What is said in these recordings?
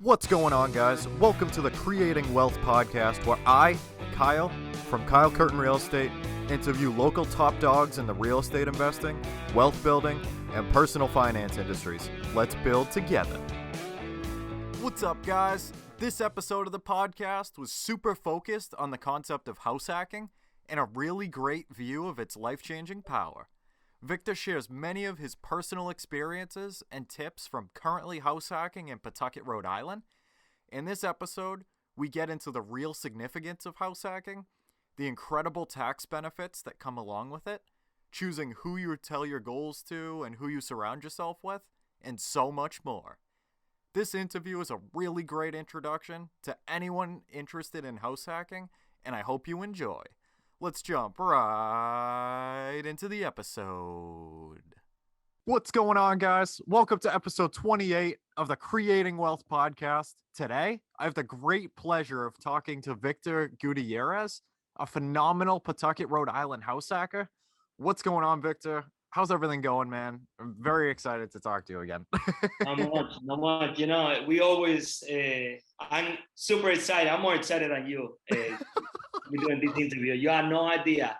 What's going on, guys? Welcome to the Creating Wealth Podcast, where I, Kyle, from Kyle Curtin Real Estate, interview local top dogs in the real estate investing, wealth building, and personal finance industries. Let's build together. What's up, guys? This episode of the podcast was super focused on the concept of house hacking and a really great view of its life-changing power. Victor shares many of his personal experiences and tips from currently house hacking in Pawtucket, Rhode Island. In this episode, we get into the real significance of house hacking, the incredible tax benefits that come along with it, choosing who you tell your goals to and who you surround yourself with, and so much more. This interview is a really great introduction to anyone interested in house hacking, and I hope you enjoy. Let's jump right into the episode. What's going on, guys? Welcome to episode 28 of the Creating Wealth Podcast. Today, I have the great pleasure of talking to Victor Gutierrez, a phenomenal Pawtucket, Rhode Island house hacker. What's going on, Victor? How's everything going, man? I'm very excited to talk to you again. Not much. You know, we always, I'm super excited. I'm more excited than you. We're doing this interview. You have no idea.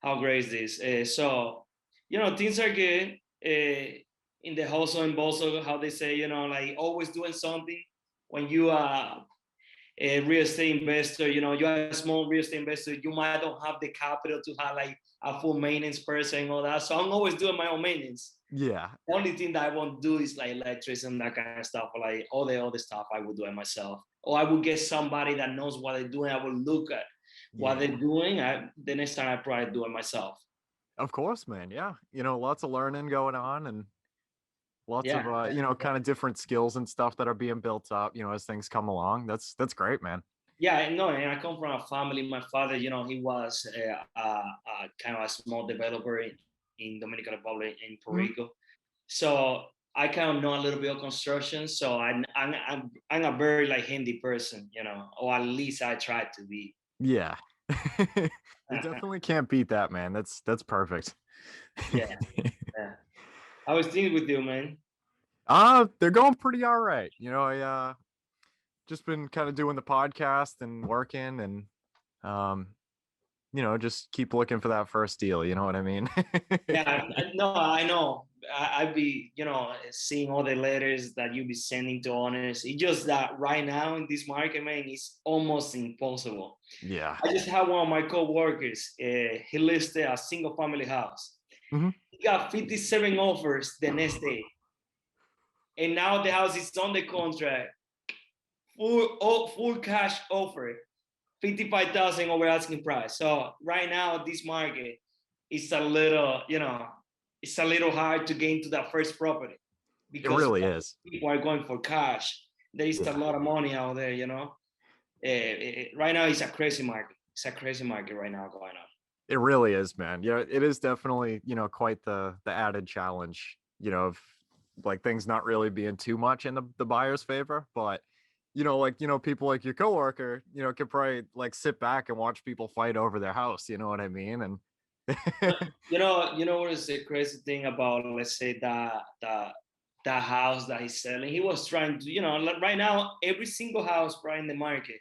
How great is this. So, you know, things are good. In the hustle and bustle, how they say, you know, like always doing something. When you are a real estate investor, you know, you're a small real estate investor, you might don't have the capital to have like a full maintenance person and all that. So I'm always doing my own maintenance. Yeah. The only thing that I won't do is like electrics and that kind of stuff. Like all the other stuff I will do it myself. Or I will get somebody that knows what they're doing. I will look at what they're doing. The next time I probably do it myself. Of course, man. Yeah. You know, lots of learning going on and lots of, you know, kind of different skills and stuff that are being built up, you know, as things come along. That's great, man. Yeah, no, and I come from a family. My father, you know, he was kind of a small developer in Dominican Republic, in Puerto Rico. So I kind of know a little bit of construction. So I'm a very like handy person, you know, or at least I try to be. Yeah. You definitely can't beat that, man. That's perfect. Yeah. I was thinking with you, man. They're going pretty all right. You know, I just been kind of doing the podcast and working and you know, just keep looking for that first deal, you know what I mean? Yeah, no, I know. I'd be, you know, seeing all the letters that you be sending to owners. It's just that right now in this market, man, it's almost impossible. Yeah. I just had one of my co-workers. He listed a single family house. He got 57 offers the next day. And now the house is on the contract. Full cash offer. 55,000 over asking price. So right now, this market is a little, you know, it's a little hard to get into that first property because it really is. People are going for cash. There is a lot of money out there, you know. Right now, it's a crazy market. It's a crazy market right now going on. It really is, man. Yeah, it is definitely, you know, quite the added challenge, you know, of like things not really being too much in the buyer's favor, but you know, like, you know, people like your coworker, you know, could probably like sit back and watch people fight over their house. You know what I mean? And you know what is the crazy thing about, let's say that house that he's selling? He was trying to, you know, right now every single house right in the market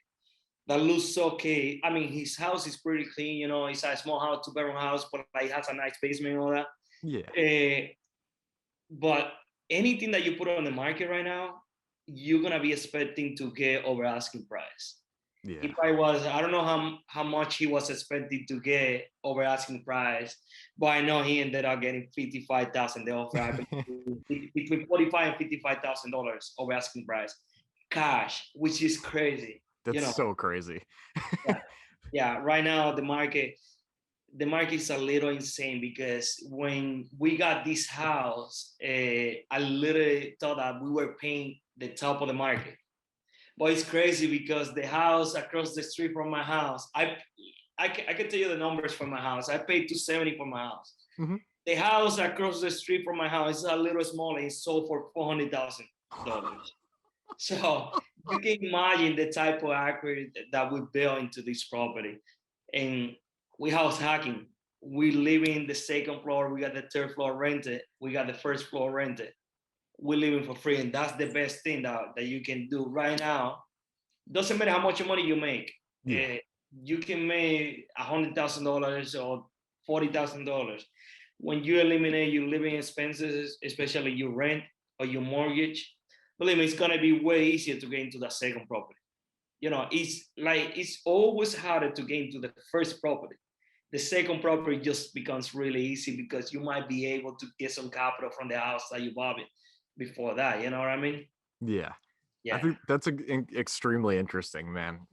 that looks okay. I mean, his house is pretty clean. You know, it's a small house, 2-bedroom house, but like it has a nice basement and all that. Yeah. But anything that you put on the market right now, you're gonna be expecting to get over asking price. Yeah. If I was, I don't know how much he was expecting to get over asking price, but I know he ended up getting 55,000. The offer between $45,000 and $55,000 over asking price, cash, which is crazy. That's, you know, so crazy. Yeah. Right now the market is a little insane because when we got this house, I literally thought that we were paying the top of the market. But it's crazy because the house across the street from my house, I can tell you the numbers from my house. I paid $270 for my house. The house across the street from my house is a little smaller. It's sold for $400,000. So you can imagine the type of equity that we built into this property. And we house hacking. We live in the second floor. We got the third floor rented. We got the first floor rented. we're living for free, and that's the best thing that you can do right now. Doesn't matter how much money you make. Yeah. You can make $100,000 or $40,000. When you eliminate your living expenses, especially your rent or your mortgage, believe me, it's gonna be way easier to get into the second property. It's always harder to get into the first property. The second property just becomes really easy because you might be able to get some capital from the house that you bought it before that. You know what I mean? Yeah. I Yeah. think that's extremely interesting, man.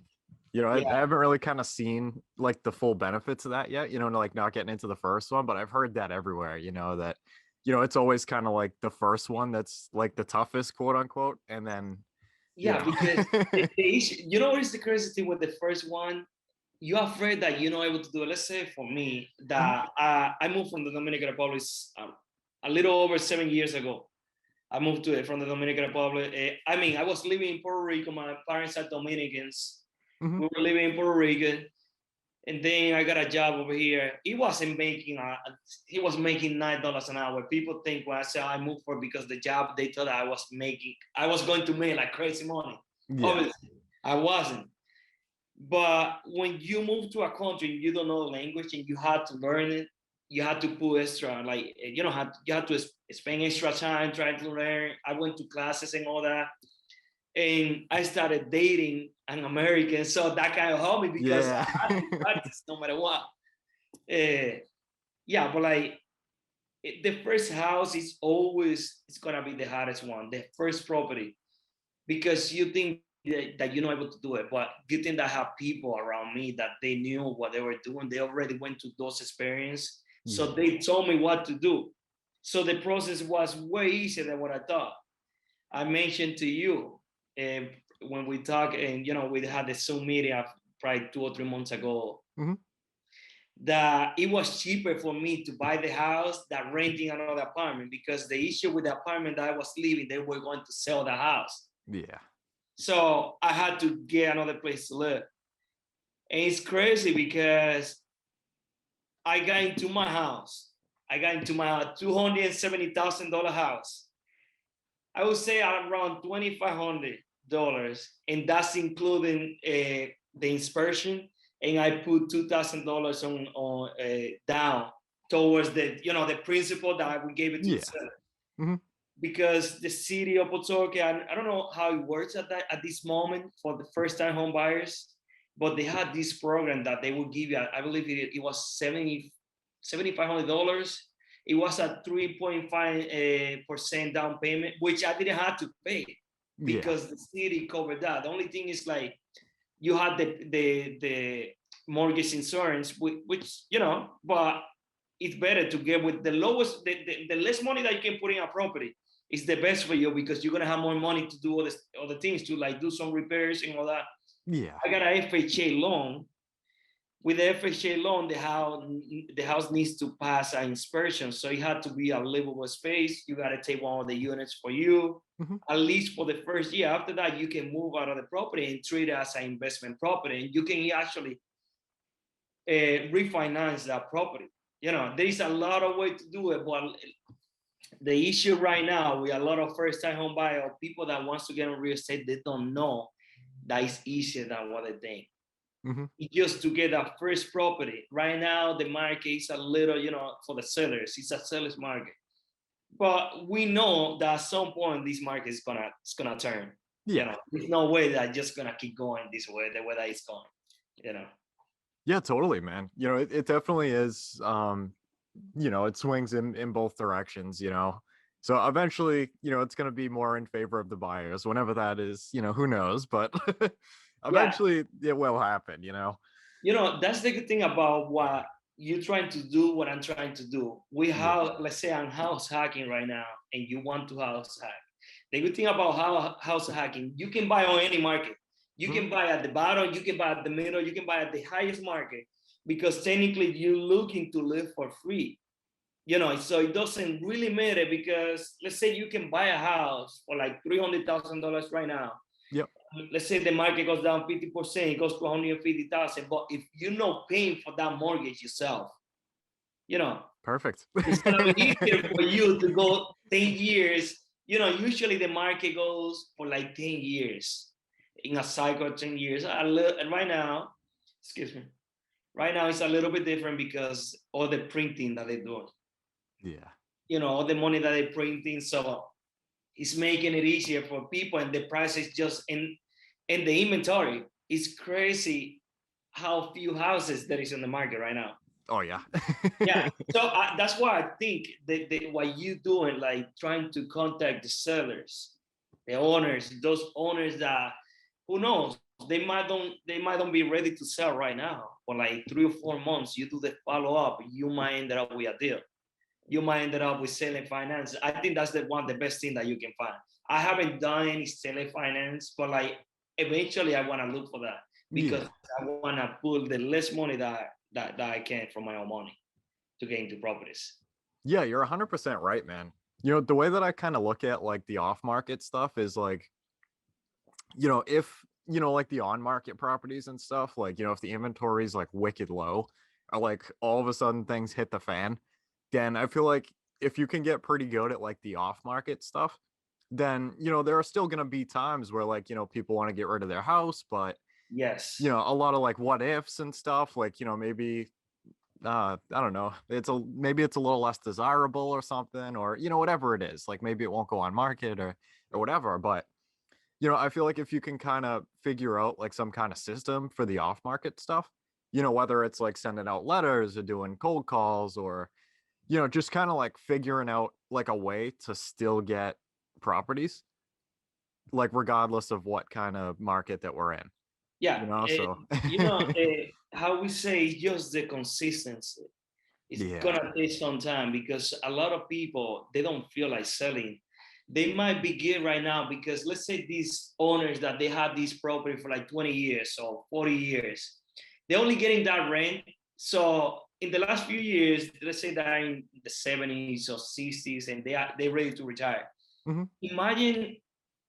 I Yeah. haven't really kind of seen like the full benefits of that yet, like not getting into the first one, but I've heard that everywhere, that, it's always kind of like the first one that's like the toughest, quote unquote. And then, Yeah, because the issue, what is the crazy thing with the first one? You're afraid that you're not able to do it. Let's say for me, that I moved from the Dominican Republic a little over 7 years ago. I moved from the Dominican Republic. I was living in Puerto Rico. My parents are Dominicans. Mhm. We were living in Puerto Rico, and then I got a job over here. He was making $9 an hour. People think when I say I moved for because the job they thought I was going to make like crazy money. Yeah. Obviously, I wasn't. But when you move to a country, you don't know the language and you had to learn it. You had to put extra, you had to spend extra time trying to learn. I went to classes and all that. And I started dating an American. So that kind of helped me because I had to practice no matter what. But the first house is always, it's going to be the hardest one, the first property, because you think that you're not able to do it, but you think that I have people around me that they knew what they were doing. They already went to those experiences. So they told me what to do. So the process was way easier than what I thought. I mentioned to you when we talked, and we had the Zoom meeting probably 2 or 3 months ago, that it was cheaper for me to buy the house than renting another apartment, because the issue with the apartment that I was living, they were going to sell the house. Yeah. So I had to get another place to live. And it's crazy because I got into my house. I got into my $270,000 house. I would say around $2,500, and that's including the inspection. And I put $2,000 on down towards the principal that we gave it to the seller. Because the city of Pawtucket, I don't know how it works at this moment for the first-time home buyers, but they had this program that they would give you. I believe it was $7,500. It was a 3.5% down payment, which I didn't have to pay because the city covered that. The only thing is you had the mortgage insurance, which but it's better to get with the lowest, the less money that you can put in a property is the best for you, because you're gonna have more money to do all the things, to do some repairs and all that. Yeah. I got an FHA loan. With the FHA loan, the house needs to pass an inspection, so it had to be a livable space. You got to take one of the units for you, at least for the first year. After that, you can move out of the property and treat it as an investment property, and you can actually refinance that property. There is a lot of ways to do it, but the issue right now with a lot of first-time home buyers or people that wants to get on real estate, they don't know that it's easier than what they think. It's just to get that first property. Right now, the market is a little, for the sellers, it's a seller's market. But we know that at some point this market is gonna turn. There's no way that just gonna keep going this way, the way that it's going. Yeah, totally, man. It definitely is. It swings in both directions. So eventually, it's going to be more in favor of the buyers. Whenever that is, who knows? But eventually, it will happen. That's the good thing about what you're trying to do, what I'm trying to do. We have, let's say, I'm house hacking right now, and you want to house hack. The good thing about house hacking, you can buy on any market. You can buy at the bottom, you can buy at the middle, you can buy at the highest market, because technically you're looking to live for free. So it doesn't really matter, because let's say you can buy a house for like $300,000 right now. Yep. Let's say the market goes down 50%, it goes to 150,000. But if you're not paying for that mortgage yourself, perfect. It's gonna be easier for you to go 10 years usually the market goes for like 10 years in a cycle of 10 years. And right now, excuse me, right now it's a little bit different because all the printing that they're doing, Yeah. all the money that they're printing. So it's making it easier for people, and the price is just in the inventory. It's crazy how few houses there is in the market right now. Oh yeah. Yeah, so that's why I think that what you doing, like trying to contact the sellers, the owners, those owners that, who knows, they might don't be ready to sell right now. For like 3 or 4 months, you do the follow up, you might end up with a deal. You might end up with selling finance. I think that's the best thing that you can find. I haven't done any selling finance, but like eventually I want to look for that because I want to pull the less money that I can from my own money to get into properties. Yeah, you're 100% right, man. The way that I kind of look at like the off market stuff is like, if, like the on market properties and stuff, like, if the inventory is like wicked low, or like all of a sudden things hit the fan, then I feel like if you can get pretty good at like the off market stuff, then, there are still going to be times where like, people want to get rid of their house, but, Yes. a lot of like what ifs and stuff, like, maybe I don't know, maybe it's a little less desirable or something, or whatever it is, like maybe it won't go on market or whatever. But I feel like if you can kind of figure out like some kind of system for the off market stuff, whether it's like sending out letters or doing cold calls, or just kind of like figuring out like a way to still get properties, like regardless of what kind of market that we're in. Yeah. So How we say, just the consistency. It's yeah. gonna take some time because a lot of people, they don't feel like selling. They might begin right now because let's say these owners that they have this property for like 20 years or 40 years, they're only getting that rent. So in the last few years, let's say they're in the 70s or 60s and they're ready to retire. Mm-hmm. Imagine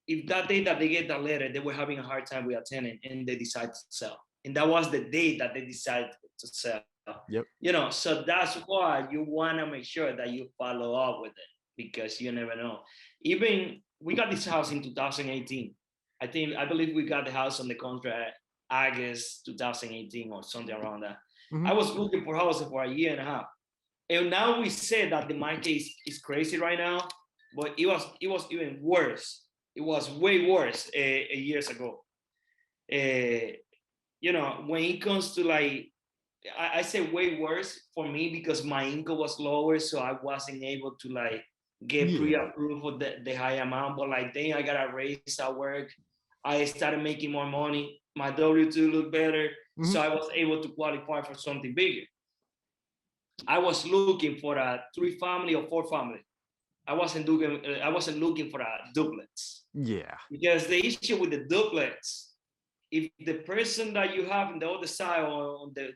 if that day that they get that letter, they were having a hard time with a tenant and they decide to sell. And that was the day that they decided to sell. Yep. So that's why you want to make sure that you follow up with it because you never know. Even we got this house in 2018. I believe we got the house on the contract August 2018 or something around that. Mm-hmm. I was looking for houses for a year and a half. And now we say that the market is crazy right now, but it was even worse. It was way worse years ago. When it comes to like, I say way worse for me because my income was lower, so I wasn't able to like get pre-approved for the high amount. But like then I got a raise at work. I started making more money. My W-2 looked better, so I was able to qualify for something bigger. I was looking for a 3-family or 4-family. I wasn't looking for a duplex. Yeah. Because the issue with the duplex, if the person that you have on the other side or on the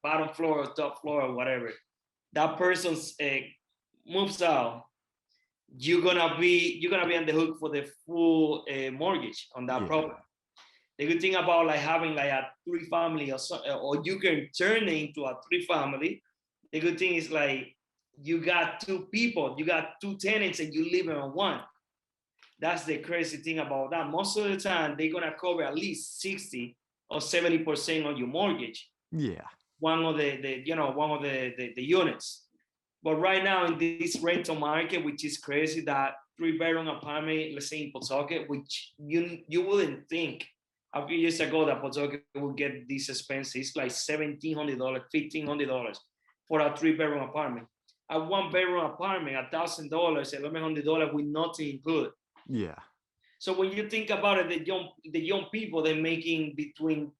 bottom floor or top floor or whatever, that person moves out, you're gonna be on the hook for the full mortgage on that property. The good thing about like having like a 3-family or you can turn it into a 3-family. The good thing is like you got 2 people, you got 2 tenants, and you live in one. That's the crazy thing about that. Most of the time, they're gonna cover at least 60 or 70% on your mortgage. Yeah. One of the units. But right now in this rental market, which is crazy, that 3-bedroom apartment, let's say in Pawtucket, which you wouldn't think a few years ago that Pawtucket would get this expensive. It's like $1,700, $1,500 for a 3-bedroom apartment. A 1-bedroom apartment, $1,000, $1,100 with nothing included. Yeah. So when you think about it, the young people, they're making between,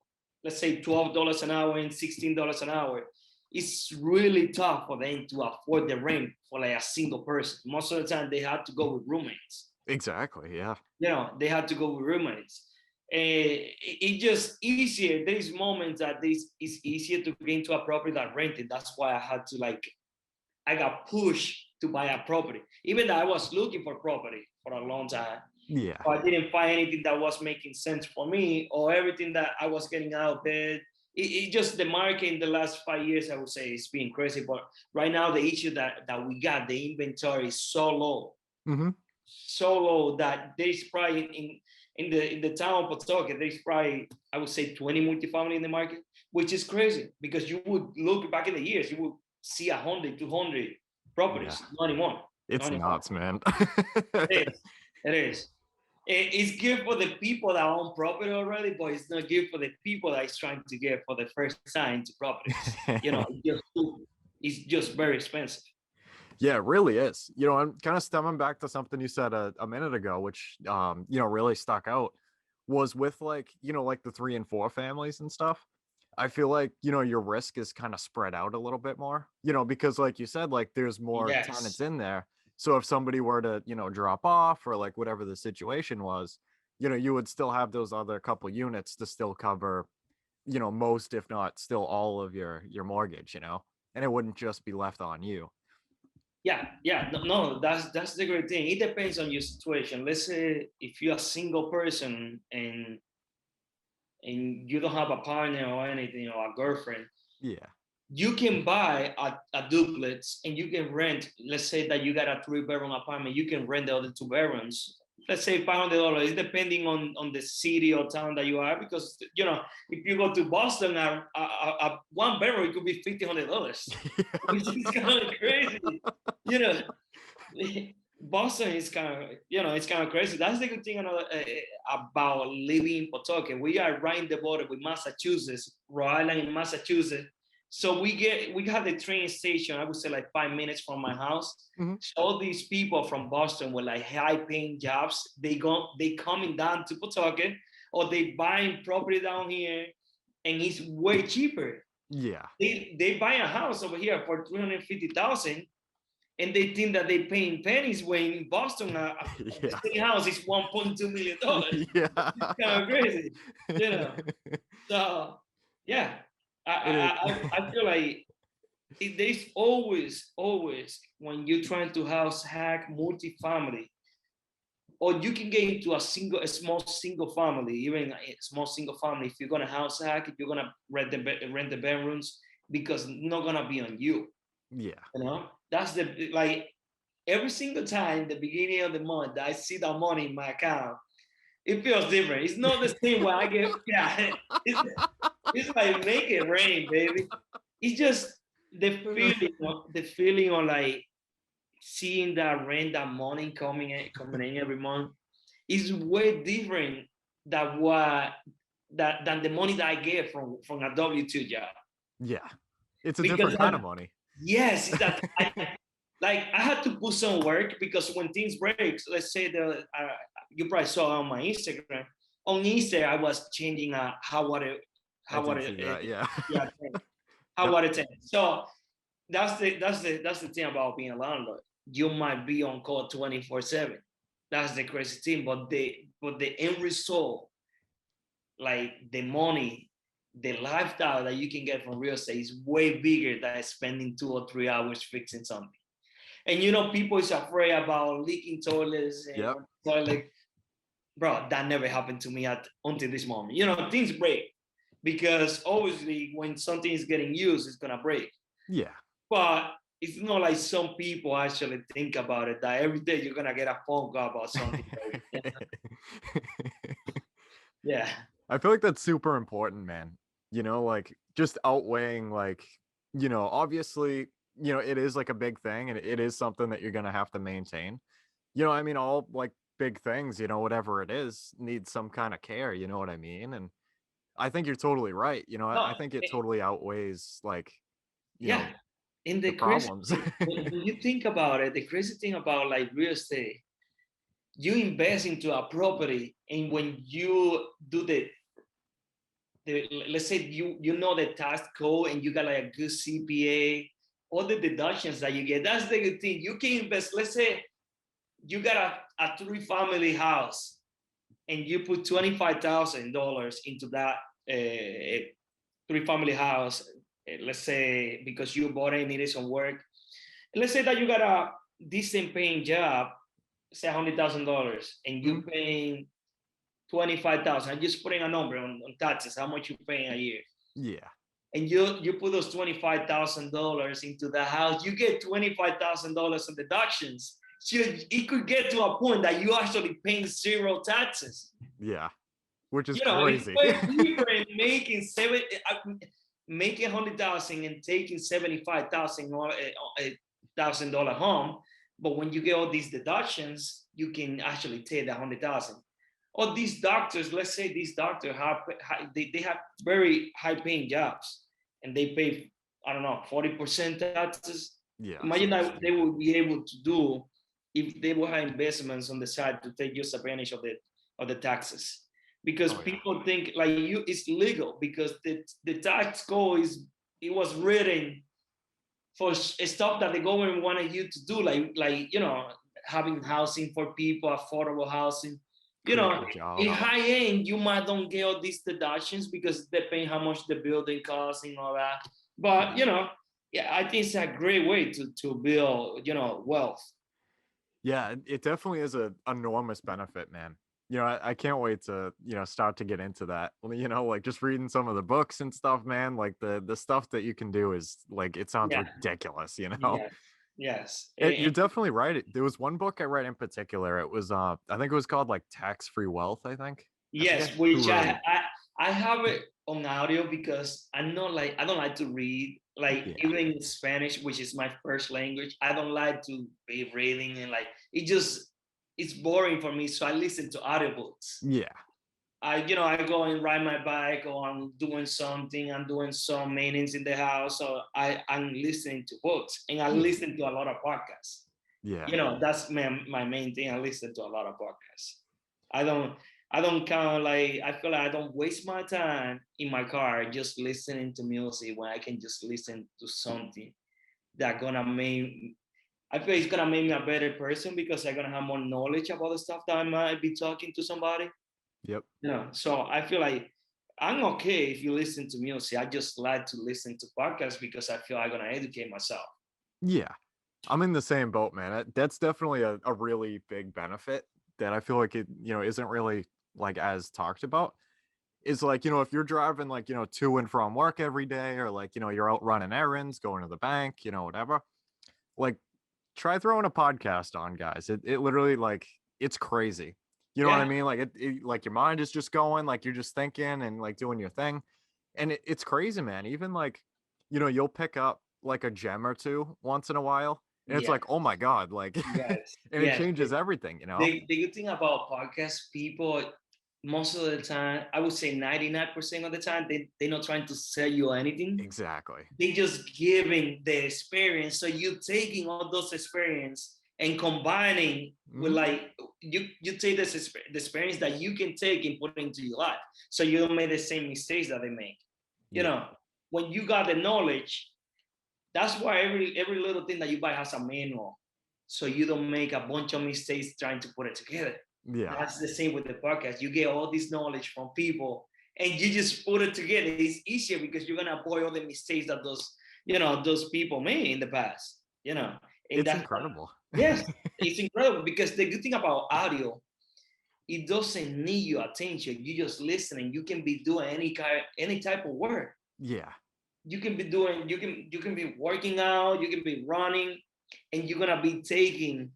let's say, $12 an hour and $16 an hour. It's really tough for them to afford the rent for like a single person. Most of the time, they have to go with roommates. Exactly. Yeah. They have to go with roommates. It's just easier. There's moments that it's easier to get into a property that rented. That's why I got pushed to buy a property, even though I was looking for property for a long time. Yeah. But I didn't find anything that was making sense for me, or everything that I was getting out of bed. It just, the market in the last 5 years, I would say, it's been crazy. But right now, the issue that we got, the inventory is so low. Mm-hmm. so low that there's probably in the town of Pawtucket, there's probably, I would say, 20 multifamily in the market, which is crazy because you would look back in the years, you would see 100, 200 properties, not anymore. It's nuts, man. It is. It is. It's good for the people that own property already, but it's not good for the people that is trying to get for the first time to properties. It's just very expensive. Yeah, it really is. I'm kind of stemming back to something you said a minute ago, which really stuck out, was with like the 3 and 4 families and stuff. I feel like your risk is kind of spread out a little bit more, because like you said, like there's more tenants in there. So if somebody were to drop off or like whatever the situation was, you would still have those other couple units to still cover most, if not still all of your mortgage, and it wouldn't just be left on you. Yeah. No, that's the great thing. It depends on your situation. Let's say if you're a single person and you don't have a partner or anything or a girlfriend, you can buy a duplex and you can rent. Let's say that you got a 3-bedroom apartment, you can rent the other 2 bedrooms. Let's say $500. It's depending on the city or town that you are, because if you go to Boston, a 1 bedroom it could be $1,500, which is kind of crazy. Boston is kind of it's kind of crazy. That's the good thing about living in Pawtucket. We are right in the border with Massachusetts, Rhode Island in Massachusetts. So we have the train station, I would say like 5 minutes from my house. Mm-hmm. So all these people from Boston with like high paying jobs, they coming down to Pawtucket, or they buying property down here, and it's way cheaper. Yeah. They buy a house over here for $350,000, and they think that they paying pennies, when in Boston a house is $1.2 million. Yeah. It's kind of crazy, So yeah. I feel like there's always when you're trying to house hack multifamily, or you can get into a small single family, even a small single family. If you're gonna house hack, if you're gonna rent the bedrooms, because it's not gonna be on you. Yeah. That's every single time the beginning of the month I see the money in my account, it feels different. It's not the same way I get. It's like make it rain, baby. It's just the feeling of like seeing that rent, that money coming in every month is way different than the money that I get from a W-2 job. Yeah, it's a different kind of money. Yes, that I had to put some work, because when things break, let's say you probably saw on my Instagram. On Easter, I was changing hot water. Hot water tank. So that's the thing about being a landlord. You might be on call 24/7. That's the crazy thing. But the end result, like the money, the lifestyle that you can get from real estate, is way bigger than spending 2 or 3 hours fixing something. And people is afraid about leaking toilets and toilet. Bro, that never happened to me until this moment. Things break, because obviously when something is getting used, it's gonna break. Yeah. But it's not like some people actually think about it, that every day you're gonna get a phone call about something. Yeah. I feel like that's super important, man. Like just outweighing, like, obviously, it is like a big thing, and it is something that you're gonna have to maintain. I mean, all like big things, whatever it is, needs some kind of care, you know what I mean? And I think you're totally right. I think it totally outweighs, like, in the problems. When you think about it, the crazy thing about like real estate, you invest into a property, and when you do let's say you know the tax code, and you got like a good CPA, all the deductions that you get, that's the good thing. You can invest. Let's say you got a 3-family house, and you put $25,000 into that 3-family house. Let's say because you bought it and needed some work. And let's say that you got a decent paying job, say $100,000, and you're paying $25,000. I'm just putting a number on taxes, how much you're paying a year. Yeah. And you put those $25,000 into the house, you get $25,000 in deductions. it could get to a point that you actually paying zero taxes. Yeah, which is You know, it's crazy. way different making 100,000 and taking 75,000 or $1,000 home. But when you get all these deductions, you can actually take the 100,000. Or these doctors, let's say these doctors they have very high paying jobs and they pay, I don't know, 40% taxes. Yeah. Imagine that they would be able to do if they will have investments on the side to take just advantage of the taxes. Because people think like it's legal because the tax code it was written for stuff that the government wanted you to do, like having housing for people, affordable housing. In high end, you might don't get all these deductions because it depends how much the building costs and all that. But I think it's a great way to build wealth. Yeah, it definitely is an enormous benefit, man. I can't wait to start to get into that. Like just reading some of the books and stuff, man. Like the stuff that you can do is like, it sounds ridiculous. Yes. You're definitely right. There was one book I read in particular. It was I think it was called like Tax-Free Wealth, I think. Yes, which I have it on audio because I don't like to read even in Spanish, which is my first language. I don't like to be reading and it's boring for me. So I listen to audiobooks. Yeah. I go and ride my bike or I'm doing something. I'm doing some maintenance in the house. So I'm listening to books and I listen to a lot of podcasts. Yeah. That's my main thing. I listen to a lot of podcasts. I don't count I feel like I don't waste my time in my car just listening to music when I can just listen to something that I feel it's gonna make me a better person because I'm gonna have more knowledge about the stuff that I might be talking to somebody. Yep. So I feel like I'm okay if you listen to music. I just like to listen to podcasts because I feel I'm gonna educate myself. Yeah, I'm in the same boat, man. That's definitely a really big benefit that I feel like it isn't really like as talked about. Is like if you're driving like to and from work every day, or like you're out running errands, going to the bank, whatever, like try throwing a podcast on, guys. It literally, like, it's crazy. You know what I mean? Like it like your mind is just going, like you're just thinking and like doing your thing. And it's crazy, man. Even like, you'll pick up like a gem or two once in a while. And it's like, oh my God, like, and it changes everything, The good thing about podcasts, people, most of the time, I would say 99% of the time, they're not trying to sell you anything. Exactly. They just giving the experience. So you taking all those experience and combining with like, you take the experience that you can take and put into your life. So you don't make the same mistakes that they make. When you got the knowledge, that's why every little thing that you buy has a manual. So you don't make a bunch of mistakes trying to put it together. Yeah. That's the same with the podcast. You get all this knowledge from people and you just put it together. It's easier because you're gonna avoid all the mistakes that those people made in the past. And it's incredible. Yes, it's incredible because the good thing about audio, it doesn't need your attention. You just listen and you can be doing any type of work. Yeah. You can be doing, you can be working out, you can be running, and you're gonna be taking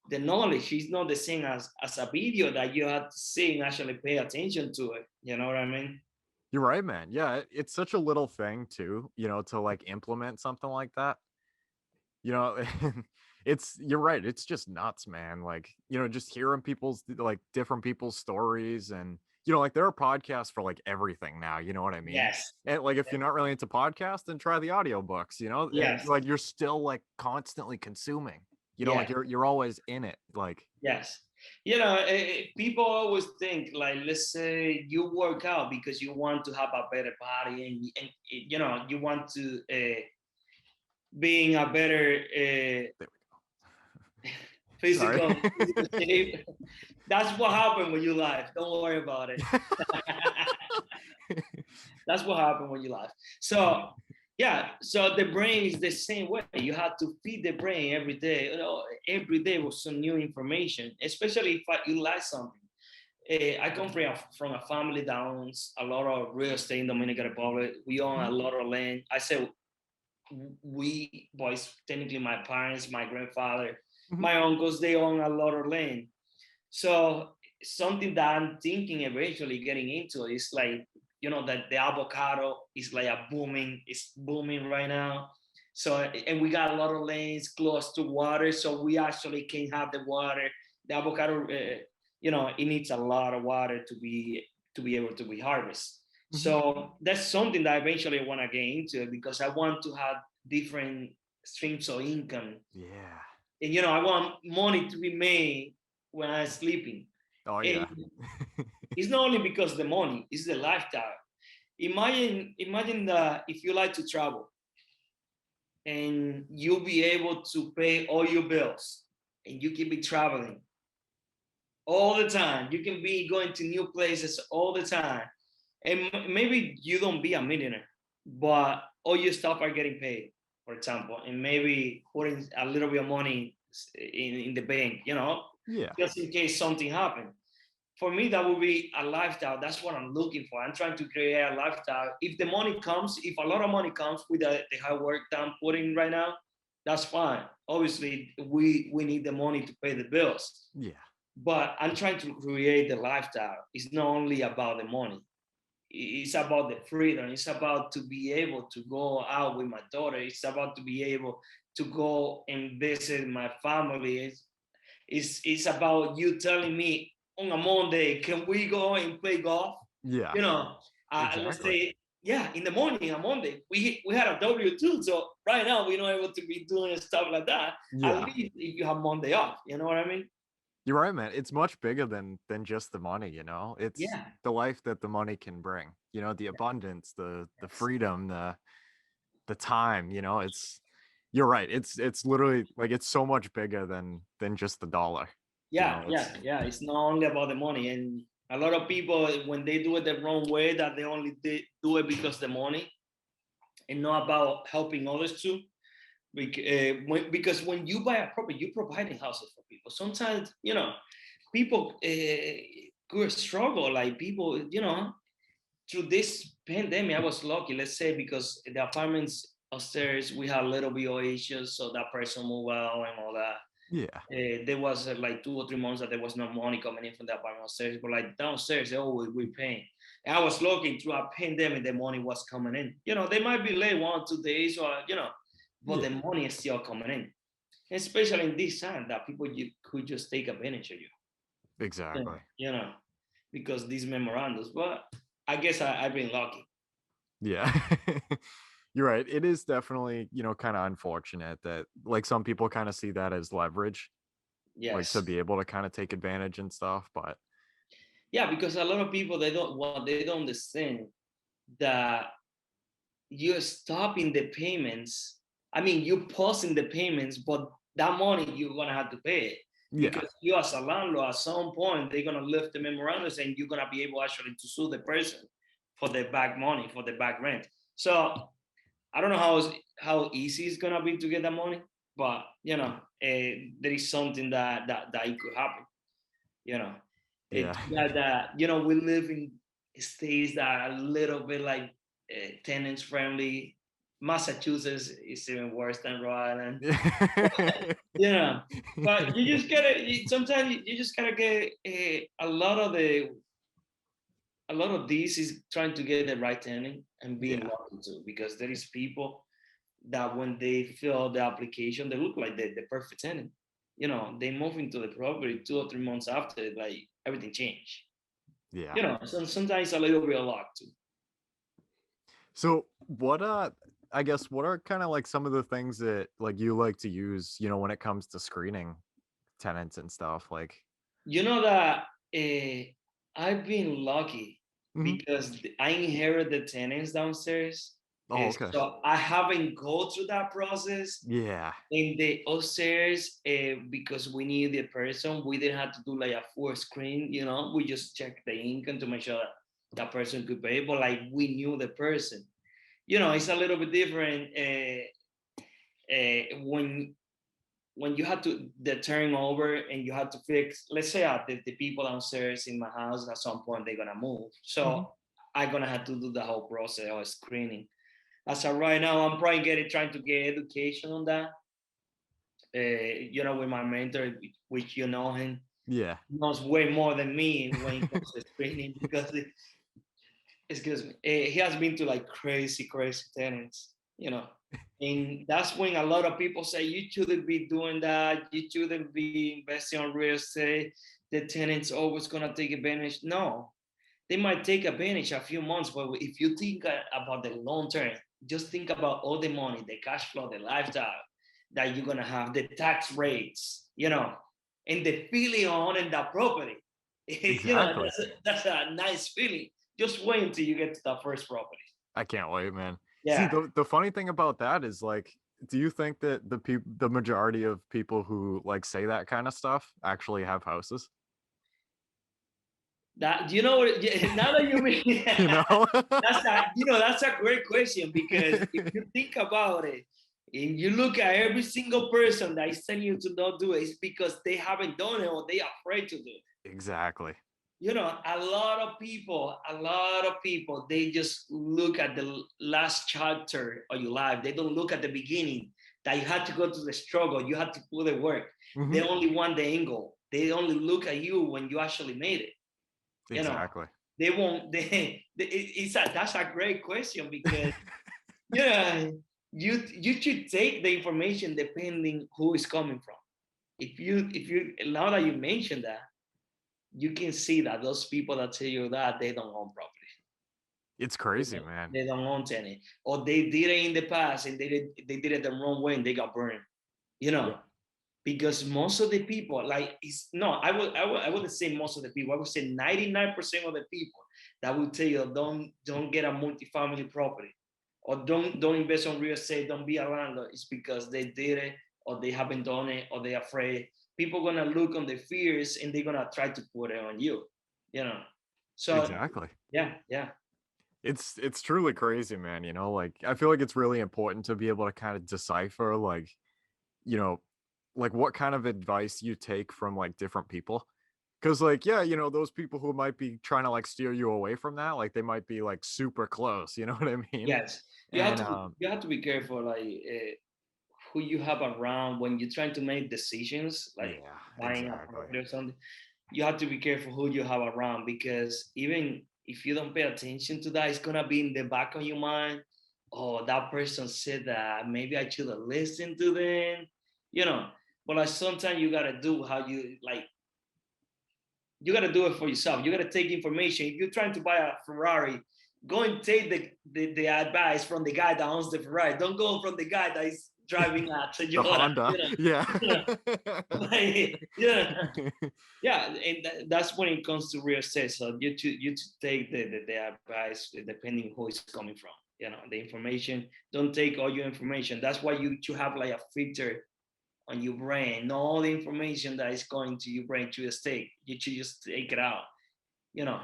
the knowledge. It's not the same as a video that you have to see and actually pay attention to it. You know what I mean? You're right, man. Yeah, it's such a little thing too, to like implement something like that. You're right. It's just nuts, man. Like, just hearing people's like different people's stories, and like there are podcasts for like everything now, you know what I mean? Yes. And like if you're not really into podcasts, then try the audiobooks, Yes. And, like you're still like constantly consuming, like you're always in it. Like, yes. People always think like, let's say you work out because you want to have a better body and you want to being a better there we go. physical shape. That's what happened when you laugh. Don't worry about it. That's what happened when you laugh. So so the brain is the same way. You have to feed the brain every day. Every day with some new information, especially if you like something. I come from a family that owns a lot of real estate in Dominican Republic. We own a lot of land. I say we, boys, technically my parents, my grandfather, My uncles, they own a lot of land. So something that I'm thinking eventually getting into is like, that the avocado is like it's booming right now. So, and we got a lot of lanes close to water, so we actually can have the water. The avocado, it needs a lot of water to be able to be harvested. So that's something that eventually I want to get into because I want to have different streams of income. Yeah. And I want money to be made when I'm sleeping. Oh And yeah. it's not only because of the money, it's the lifestyle. Imagine that if you like to travel and you'll be able to pay all your bills and you can be traveling all the time. You can be going to new places all the time. And maybe you don't be a millionaire, but all your stuff are getting paid, for example, and maybe putting a little bit of money in the bank, Yeah. just in case something happens. For me, that would be a lifestyle. That's what I'm looking for. I'm trying to create a lifestyle. If the money comes, if a lot of money comes with the hard work that I'm putting right now, that's fine. Obviously, we need the money to pay the bills. Yeah. But I'm trying to create the lifestyle. It's not only about the money. It's about the freedom. It's about to be able to go out with my daughter. It's about to be able to go and visit my family. It's about you telling me on a Monday, can we go and play golf? Yeah. Let's Exactly. say, yeah, in the morning on Monday, we had a W-2. So right now we're not able to be doing stuff like that. Yeah. At least if you have Monday off, you know what I mean? You're right, man. It's much bigger than just the money, It's Yeah. the life that the money can bring. The abundance, the Yes. freedom, the time, it's you're right. It's literally like it's so much bigger than just the dollar. It's Yeah. It's not only about the money. And a lot of people, when they do it the wrong way, that they only do it because the money and not about helping others too. Because when you buy a property, you're providing houses for people. Sometimes, people could struggle. Like people, through this pandemic, I was lucky, let's say, because the apartments upstairs, we had a little bit of issues. So that person moved out and all that. yeah. There was like 2 or 3 months that there was no money coming in from the apartment upstairs, but like downstairs, they always we paying. And I was looking through a pandemic, the money was coming in. They might be late 1 or 2 days, or but the Yeah. money is still coming in. Especially in this time that people could just take advantage of you. Exactly. You know, because these memorandums. But I guess I've been lucky. Yeah. You're right. It is definitely, kind of unfortunate that like some people kind of see that as leverage, like to Yes. be able to kind of take advantage and stuff, but Yeah, because a lot of people they don't understand that you're stopping the payments. I mean, you're pausing the payments, but that money you're gonna have to pay it yeah. because you as a landlord at some point they're gonna lift the memorandums and you're gonna be able actually to sue the person for the back money for the back rent. So I don't know how easy it's gonna be to get that money, but there is something that it could happen. You know, Yeah. we live in states that are a little bit like tenants friendly. Massachusetts is even worse than Rhode Island. Yeah, but you just gotta. Sometimes you just gotta get a lot of this is trying to get the right tenant and being Yeah. lucky too, because there is people that when they fill the application, they look like the perfect tenant. They move into the property 2 or 3 months after, like everything changed. Yeah. So sometimes a little bit of luck too. So what I guess what are kind of like some of the things that like you like to use, when it comes to screening tenants and stuff like You know that I've been lucky Mhm. because I inherited the tenants downstairs. Oh, okay. So I haven't go through that process Yeah. in the upstairs because we knew the person. We didn't have to do like a full screen, we just checked the income to make sure that person could pay, but like we knew the person. It's a little bit different when you have to the turnover and you have to fix, let's say the people downstairs in my house at some point they're gonna move. Mhm. So I'm gonna have to do the whole process of screening. As of right now, I'm probably trying to get education on that. with my mentor, which you know him, Yeah. knows way more than me when it comes to screening because excuse me, he has been to like crazy, crazy tenants, and that's when a lot of people say you shouldn't be doing that, you shouldn't be investing on real estate. The tenants always gonna take advantage. No, they might take advantage a few months, but if you think about the long term, just think about all the money, the cash flow, the lifestyle that you're gonna have, the tax rates, and the feeling on owning that property. Exactly. That's a nice feeling. Just wait until you get to that first property. I can't wait, man. See, Yeah. the funny thing about that is like, do you think that the majority of people who like say that kind of stuff actually have houses? That now that you mean You know? that's a great question because if you think about it and you look at every single person that is telling you to not do it, it's because they haven't done it or they are afraid to do it. Exactly. A lot of people, they just look at the last chapter of your life. They don't look at the beginning, that you had to go to the struggle, you had to put the work. They only want the angle. They only look at you when you actually made it. Exactly. They won't. That's a great question because yeah, you should take the information depending who is coming from. If you now that you mentioned that, you can see that those people that tell you that they don't own property. It's crazy, man. They don't own any, or they did it in the past and they did it the wrong way and they got burned. Yep. Because most of the people, like, it's no, I wouldn't say most of the people. I would say 99% of the people that will tell you don't get a multifamily property or don't invest on real estate, don't be a landlord. It's because they did it or they haven't done it or they're afraid. People gonna look on the fears and they're gonna try to put it on you. So Exactly. yeah. It's truly crazy, man. Like I feel like it's really important to be able to kind of decipher like, you know, like what kind of advice you take from like different people. Cause like, yeah, those people who might be trying to like steer you away from that, like they might be like super close, you know what I mean? Yes, And you have to be careful, like who you have around when you're trying to make decisions, like yeah, buying a exactly. property or something. You have to be careful who you have around because even if you don't pay attention to that, it's gonna be in the back of your mind. Oh, that person said that. Maybe I should have listened to them. You know, but like sometimes you gotta do how you like. You gotta do it for yourself. You gotta take information. If you're trying to buy a Ferrari, go and take the advice from the guy that owns the Ferrari. Don't go from the guy that is driving a The Toyota. Honda. Yeah. Yeah. Yeah, and that's when it comes to real estate. So you take the advice depending who it's coming from. The information. Don't take all your information. That's why you should have like a filter on your brain. Not all the information that is going to your brain to your state. You should just take it out. You know.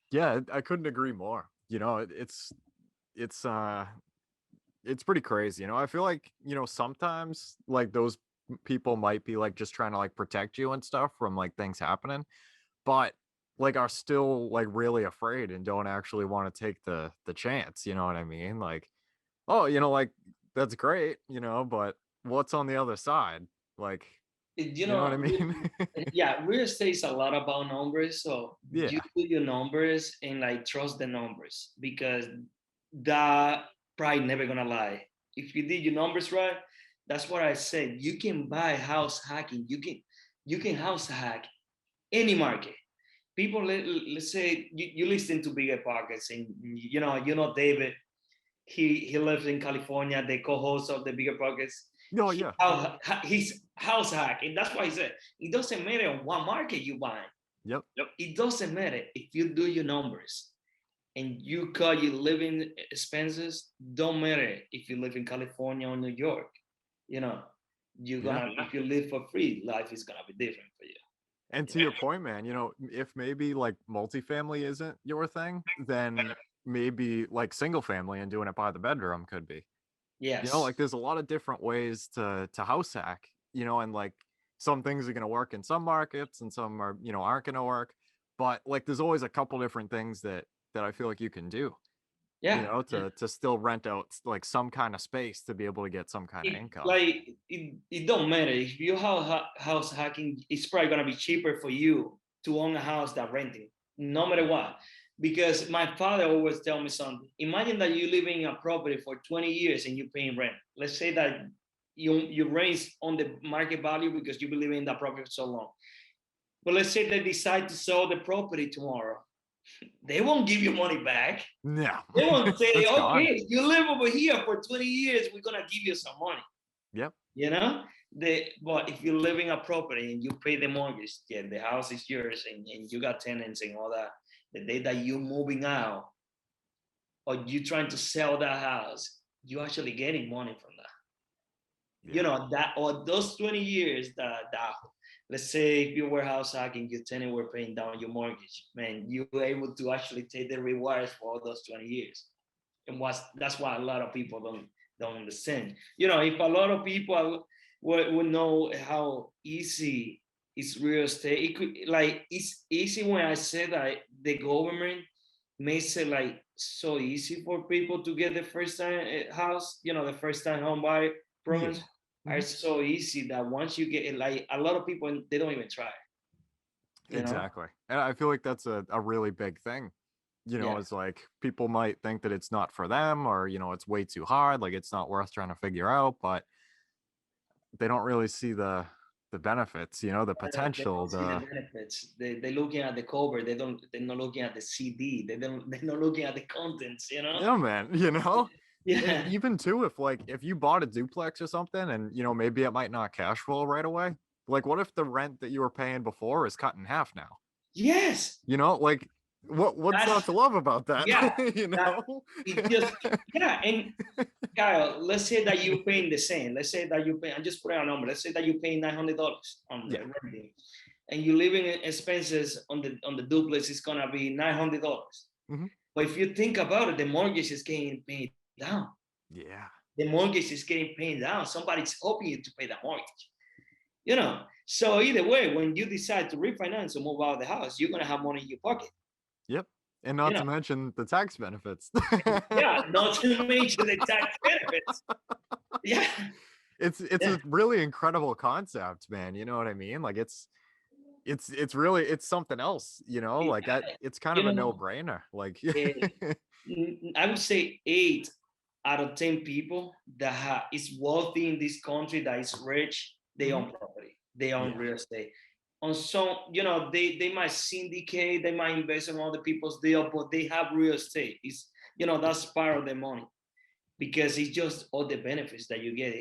Yeah, I couldn't agree more. It's it's pretty crazy. I feel like, sometimes like those people might be like just trying to like protect you and stuff from like things happening, but like are still like really afraid and don't actually want to take the chance, you know what I mean? Like, oh, like that's great, but what's on the other side? Like, You you know what I know, mean? yeah, real estate is a lot about numbers. So you Yeah. do your numbers and like trust the numbers because that probably never gonna lie. If you did your numbers right, that's what I said. You can buy house hacking. You can house hack any market. People, let's say you listen to bigger pockets and David. He lives in California, the co-host of the Bigger Pockets. Oh yeah. He's house hack, and that's why he said it doesn't matter what market you buy. Yep. It doesn't matter if you do your numbers and you cut your living expenses. Don't matter if you live in California or New York. You know, Yeah. if you live for free, life is gonna be different for you. And to your point, man, if maybe like multifamily isn't your thing, then maybe like single family and doing it by the bedroom could be. Yes. Like there's a lot of different ways to house hack, and like some things are gonna work in some markets and some are, aren't gonna work. But like there's always a couple different things that I feel like you can do. you know, to still rent out like some kind of space to be able to get some kind of income. Like it don't matter if you have house hacking. It's probably gonna be cheaper for you to own a house than renting, no matter what. Because my father always tell me something. Imagine that you live in a property for 20 years and you're paying rent. Let's say that you raise on the market value because you believe in that property for so long. But let's say they decide to sell the property tomorrow. They won't give you money back. No. They won't say, It's okay, gone. you live over here for 20 years, we're gonna give you some money. Yep. You know? But if you live in a property and you pay the mortgage, yeah, the house is yours and you got tenants and all that. The day that you're moving out or you trying to sell that house, you actually getting money from that. Yeah. You know, that or those 20 years that let's say if you were house hacking, your tenant were paying down your mortgage, man, you were able to actually take the rewards for all those 20 years. And that's why a lot of people don't understand. You know, if a lot of people would know how easy is real estate, it could, like, it's easy when I say that the government makes it like so easy for people to get the first time house, you know, the first time home buyer programs. Yeah. Are so easy that once you get it, like a lot of people, they don't even try. Exactly. And I feel like that's a really big thing. You know, it's like people might think that it's not for them or, you know, it's way too hard, like it's not worth trying to figure out, but they don't really see the benefits, you know, the potential, They don't see the benefits. They're looking at the cover. They're not looking at the CD. They're not looking at the contents, you know? yeah, man, you know? Yeah. And even too, if you bought a duplex or something and, you know, maybe it might not cash flow right away. Like, what if the rent that you were paying before is cut in half now? Yes. You know, like what's not to love about that? Yeah. You know? It just, yeah. And Kyle, let's say that you're paying the same. Let's say that you pay, I just put out a number. Let's say that you're paying $900 on the renting. And your living expenses on the duplex is gonna be $900. Mm-hmm. But if you think about it, the mortgage is getting paid down. Yeah. The mortgage is getting paid down. Somebody's helping you to pay that mortgage. You know, so either way, when you decide to refinance or move out of the house, you're gonna have money in your pocket. Yep. And not to mention the tax benefits. Yeah, not to mention the tax benefits. Yeah. It's a really incredible concept, man. You know what I mean? Like it's really, it's something else, you know, like that. It's kind of a no-brainer. Like I would say 8 out of 10 people that is wealthy in this country, that is rich, they own property, they own real estate. On some, you know, they might syndicate, they might invest in other people's deal, but they have real estate. It's, you know, that's part of their money because it's just all the benefits that you get.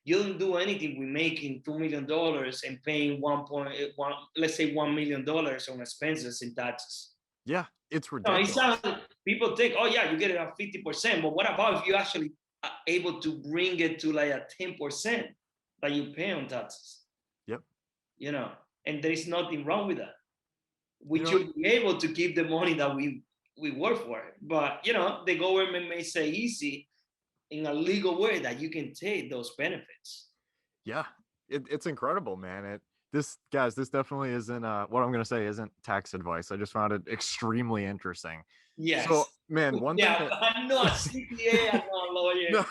You don't do anything with making $2 million and paying 1.1, let's say $1 million on expenses and taxes. Yeah, it's ridiculous. No, people think, oh yeah, you get it at 50%, but what about if you actually are able to bring it to like a 10% that you pay on taxes? Yep. You know, and there is nothing wrong with that. We should be able to keep the money that we work for it. But, you know, the government may say easy in a legal way that you can take those benefits. Yeah, it's incredible, man. This definitely isn't what I'm gonna say isn't tax advice. I just found it extremely interesting. Yes. So, man, one thing I'm not a CPA, I'm not a lawyer.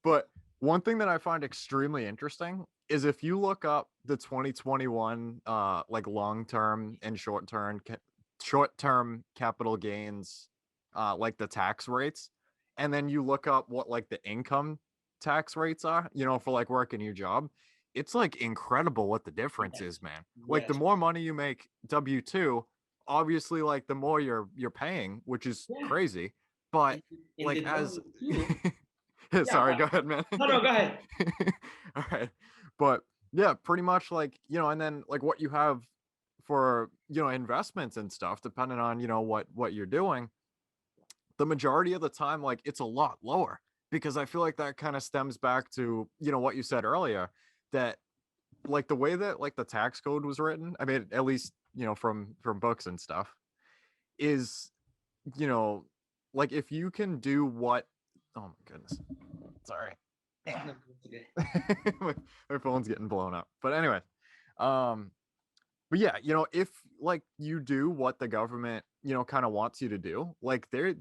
But one thing that I find extremely interesting is if you look up the 2021 like long-term and short-term capital gains, like the tax rates, and then you look up what like the income tax rates are, you know, for like working your job, it's like incredible what the difference is, man. Like the more money you make W2, obviously like the more you're paying, which is crazy. But like as sorry, go ahead, man. No, go ahead. All right. But yeah, pretty much like, you know, and then like what you have for, you know, investments and stuff, depending on, you know, what you're doing, the majority of the time, like it's a lot lower, because I feel like that kind of stems back to, you know, what you said earlier, that like the way that like the tax code was written, I mean, at least, you know, from books and stuff, is, you know, like if you can do what, oh my goodness, sorry. my phone's getting blown up. But anyway, But yeah, if like you do what the government, kind of wants you to do, like they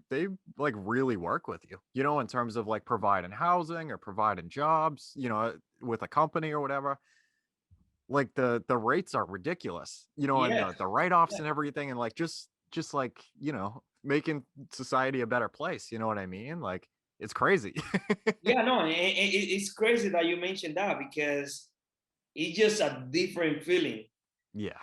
like really work with you, in terms of like providing housing or providing jobs, with a company or whatever. Like the rates are ridiculous, and Yeah, the write-offs and everything, and like just like, making society a better place, you know what I mean? Like it's crazy. yeah, no, it's crazy that you mentioned that because it's just a different feeling. Yeah.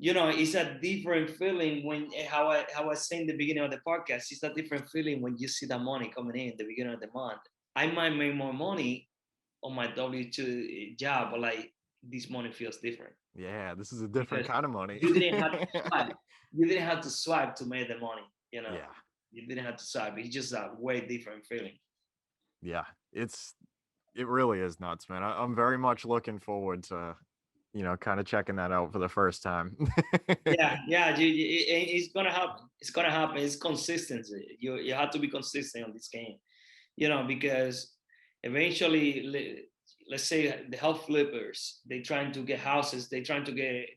It's a different feeling when how I said in the beginning of the podcast. It's a different feeling when you see the money coming in the beginning of the month. I might make more money on my W-2 job, but like this money feels different Yeah, this is a different because kind of money. you didn't have to swipe. You didn't have to swipe to make the money. Yeah. You didn't have to swipe. It's just a way different feeling. Yeah. It really is nuts, man. I'm very much looking forward to, kind of checking that out for the first time. Yeah, it's gonna happen. It's gonna happen. It's consistency. You have to be consistent on this game, because eventually, let's say the house flippers, they trying to get houses, they trying to get,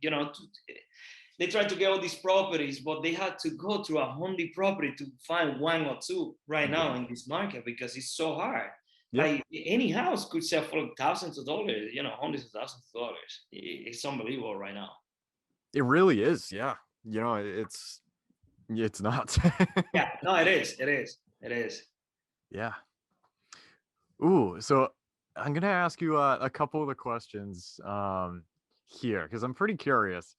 they try to get all these properties, but they had to go through 100 property to find one or two right now Yeah. in this market because it's so hard. Yep. Like any house could sell for thousands of dollars, hundreds of thousands of dollars. It's unbelievable right now. It really is. Yeah. It's nuts. Yeah, no, it is. It is. It is. Yeah. Ooh, so I'm gonna ask you a couple of the questions here because I'm pretty curious.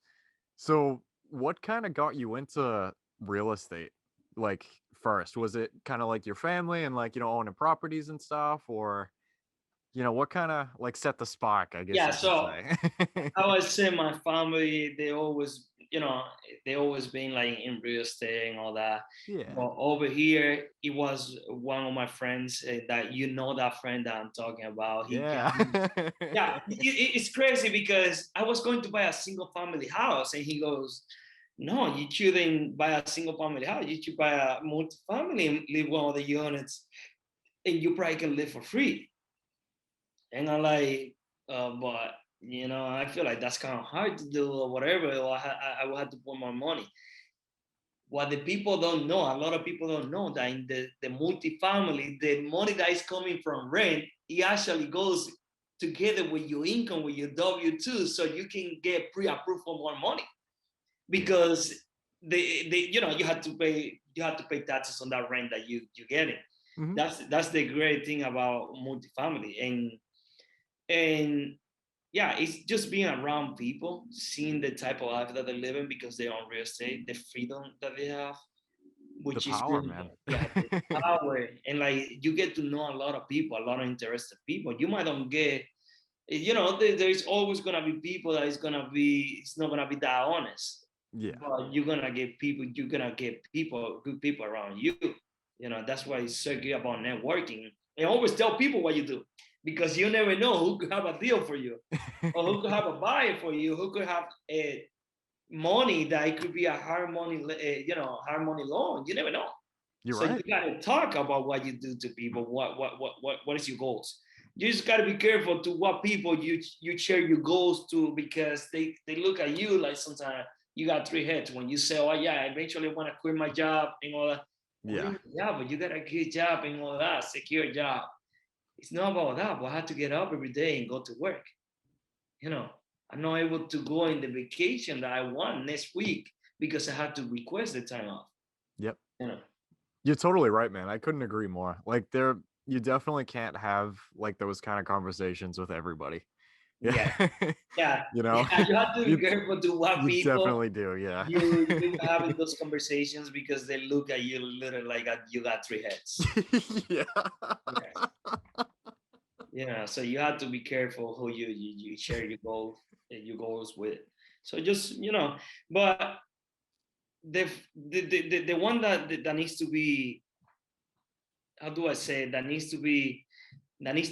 So, what kind of got you into real estate? Like first, was it kind of like your family and like, owning properties and stuff, or what kind of like set the spark, I guess Yeah. you could So say. I would say my family, they always been like in real estate and all that. Yeah. But over here, it was one of my friends that that friend that I'm talking about. He Yeah. came. Yeah, it's crazy because I was going to buy a single family house, and he goes, "No, you shouldn't buy a single family house. You should buy a multifamily and live one of the units, and you probably can live for free." And I'm like, but I feel like that's kind of hard to do or whatever. Or I will have to put more money. What the people don't know, a lot of people don't know that in the multifamily, the money that is coming from rent, it actually goes together with your income, with your W-2, so you can get pre-approved for more money because you have to pay taxes on that rent that you getting. Mhm. That's the great thing about multifamily. And yeah, it's just being around people, seeing the type of life that they live in because they're on real estate, the freedom that they have, The which is power, really, man. yeah, the power. And like you get to know a lot of people, a lot of interested people. You might not get, there's always gonna be people that it's not gonna be that honest. Yeah. But you're gonna get people, good people around you. That's why it's so good about networking. And always tell people what you do because you never know who could have a deal for you or who could have a buyer for you, who could have money that it could be a hard money, hard money loan. You never know. You're So you right. gotta talk about what you do to people. What is your goals? You just gotta be careful to what people you share your goals to because they look at you like sometimes you got three heads when you say, oh yeah, I eventually want to quit my job and all that. Yeah. Yeah, but you got a good job and all that, secure job. It's not about that, but I have to get up every day and go to work. I'm not able to go in the vacation that I want next week because I had to request the time off. Yep. You know. You're totally right, man. I couldn't agree more. Like you definitely can't have like those kind of conversations with everybody. Yeah. Yeah. Yeah, You know, yeah, you have to be you, careful to what you people definitely do. Yeah. you having those conversations because they look at you literally like you got three heads. Yeah. Yeah. So you have to be careful who you share your goals with. So just but the one that needs to be, how do I say it, that needs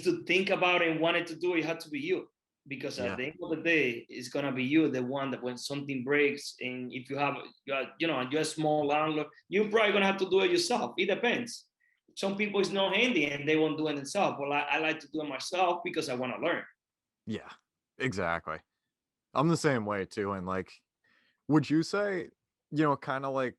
to think about it and wanted to do it, had to be you. Because at Yeah. the end of the day, it's gonna be you, the one that when something breaks, and if you're a small landlord, you're probably gonna have to do it yourself. It depends. Some people it's not handy and they won't do it themselves. Well, I like to do it myself because I want to learn. Yeah. Exactly. I'm the same way too. And like, Would you say, kind of like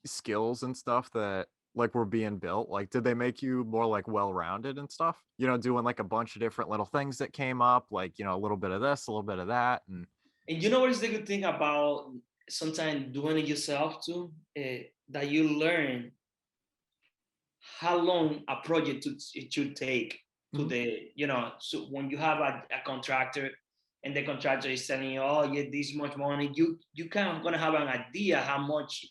skills and stuff that like were being built, like did they make you more like well-rounded and stuff, doing like a bunch of different little things that came up, like a little bit of this, a little bit of that, and And you know what is the good thing about sometimes doing it yourself too? That you learn how long a project it should take to Mhm. so when you have a contractor and the contractor is telling you, oh, yeah, this much money, you kind of gonna have an idea how much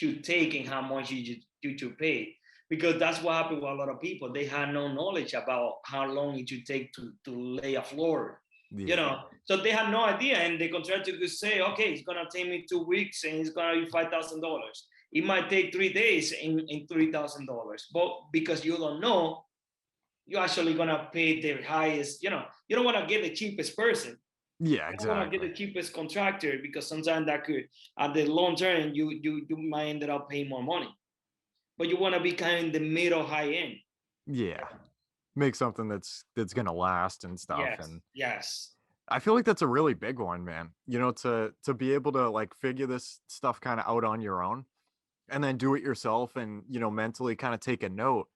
you take and how much you should pay. Because that's what happened with a lot of people. They had no knowledge about how long it should take to lay a floor. Yeah. So they had no idea. And the contractor could say, okay, it's gonna take me 2 weeks and it's gonna be $5,000. It might take 3 days in $3,000. But because you don't know, you're actually gonna pay the highest, you don't wanna get the cheapest person. Yeah, You don't want to get exactly. the cheapest contractor because sometimes that could, at the long term, you might end up paying more money. But you want to be kind of in the middle, high end. Yeah, make something that's gonna last and stuff. Yes, And yes, I feel like that's a really big one, man, to be able to like figure this stuff kind of out on your own and then do it yourself, and mentally kind of take a note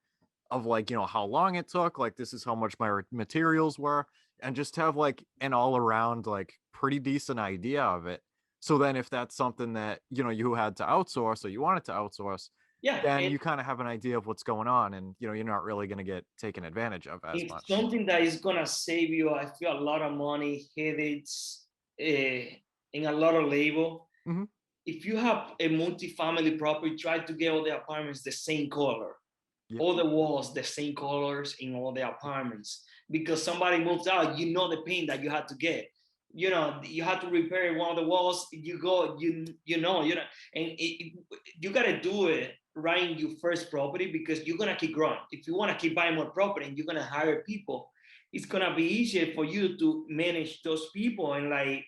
of like how long it took, like this is how much my materials were, and just have like an all around like pretty decent idea of it. So then if that's something that you had to outsource or you wanted to outsource, yeah. then And you kind of have an idea of what's going on, and you're not really going to get taken advantage of as it's much. something that is gonna save you, I feel, a lot of money, headaches, and a lot of labor. Hmm. If you have a multi-family property, try to get all the apartments the same color, Yeah. all the walls the same colors in all the apartments, because somebody moves out, the paint that you had to get, you had to repair one of the walls, you go, and you got to do it right in your first property, because you're going to keep growing. If you want to keep buying more property and you're going to hire people, it's going to be easier for you to manage those people, and like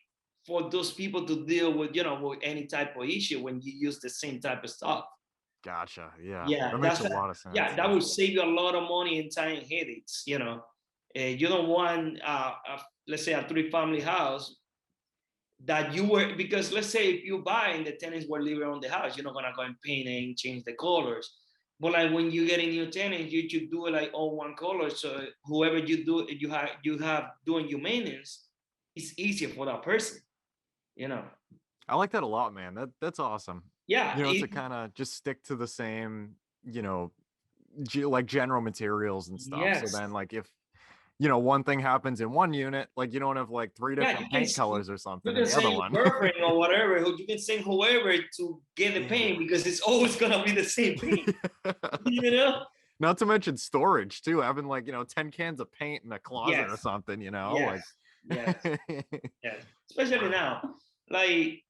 for those people to deal with, with any type of issue when you use the same type of stuff. Gotcha. Yeah, Yeah, that makes a lot of sense. that Yeah. will save you a lot of money and time and headaches. You don't want, let's say, a three-family house that you were, because let's say if you buy and the tenants were living on the house, you're not gonna go and paint and change the colors. But like when you get a new tenant, you should do it like all one color. So whoever you have doing your maintenance, it's easier for that person. You know. I like that a lot, man. That's awesome. Yeah. To kind of just stick to the same, like general materials and stuff. So Yes. then, like, if one thing happens in one unit, like you don't have like three Yeah, different paint colors or you something in can the other send your one. girlfriend or whatever. You can send whoever to get the paint, Yeah. because it's always gonna be the same paint. You know? Not to mention storage too, having like 10 cans of paint in a closet or Yes, something, like yes, yes, yes. Especially wow. now, like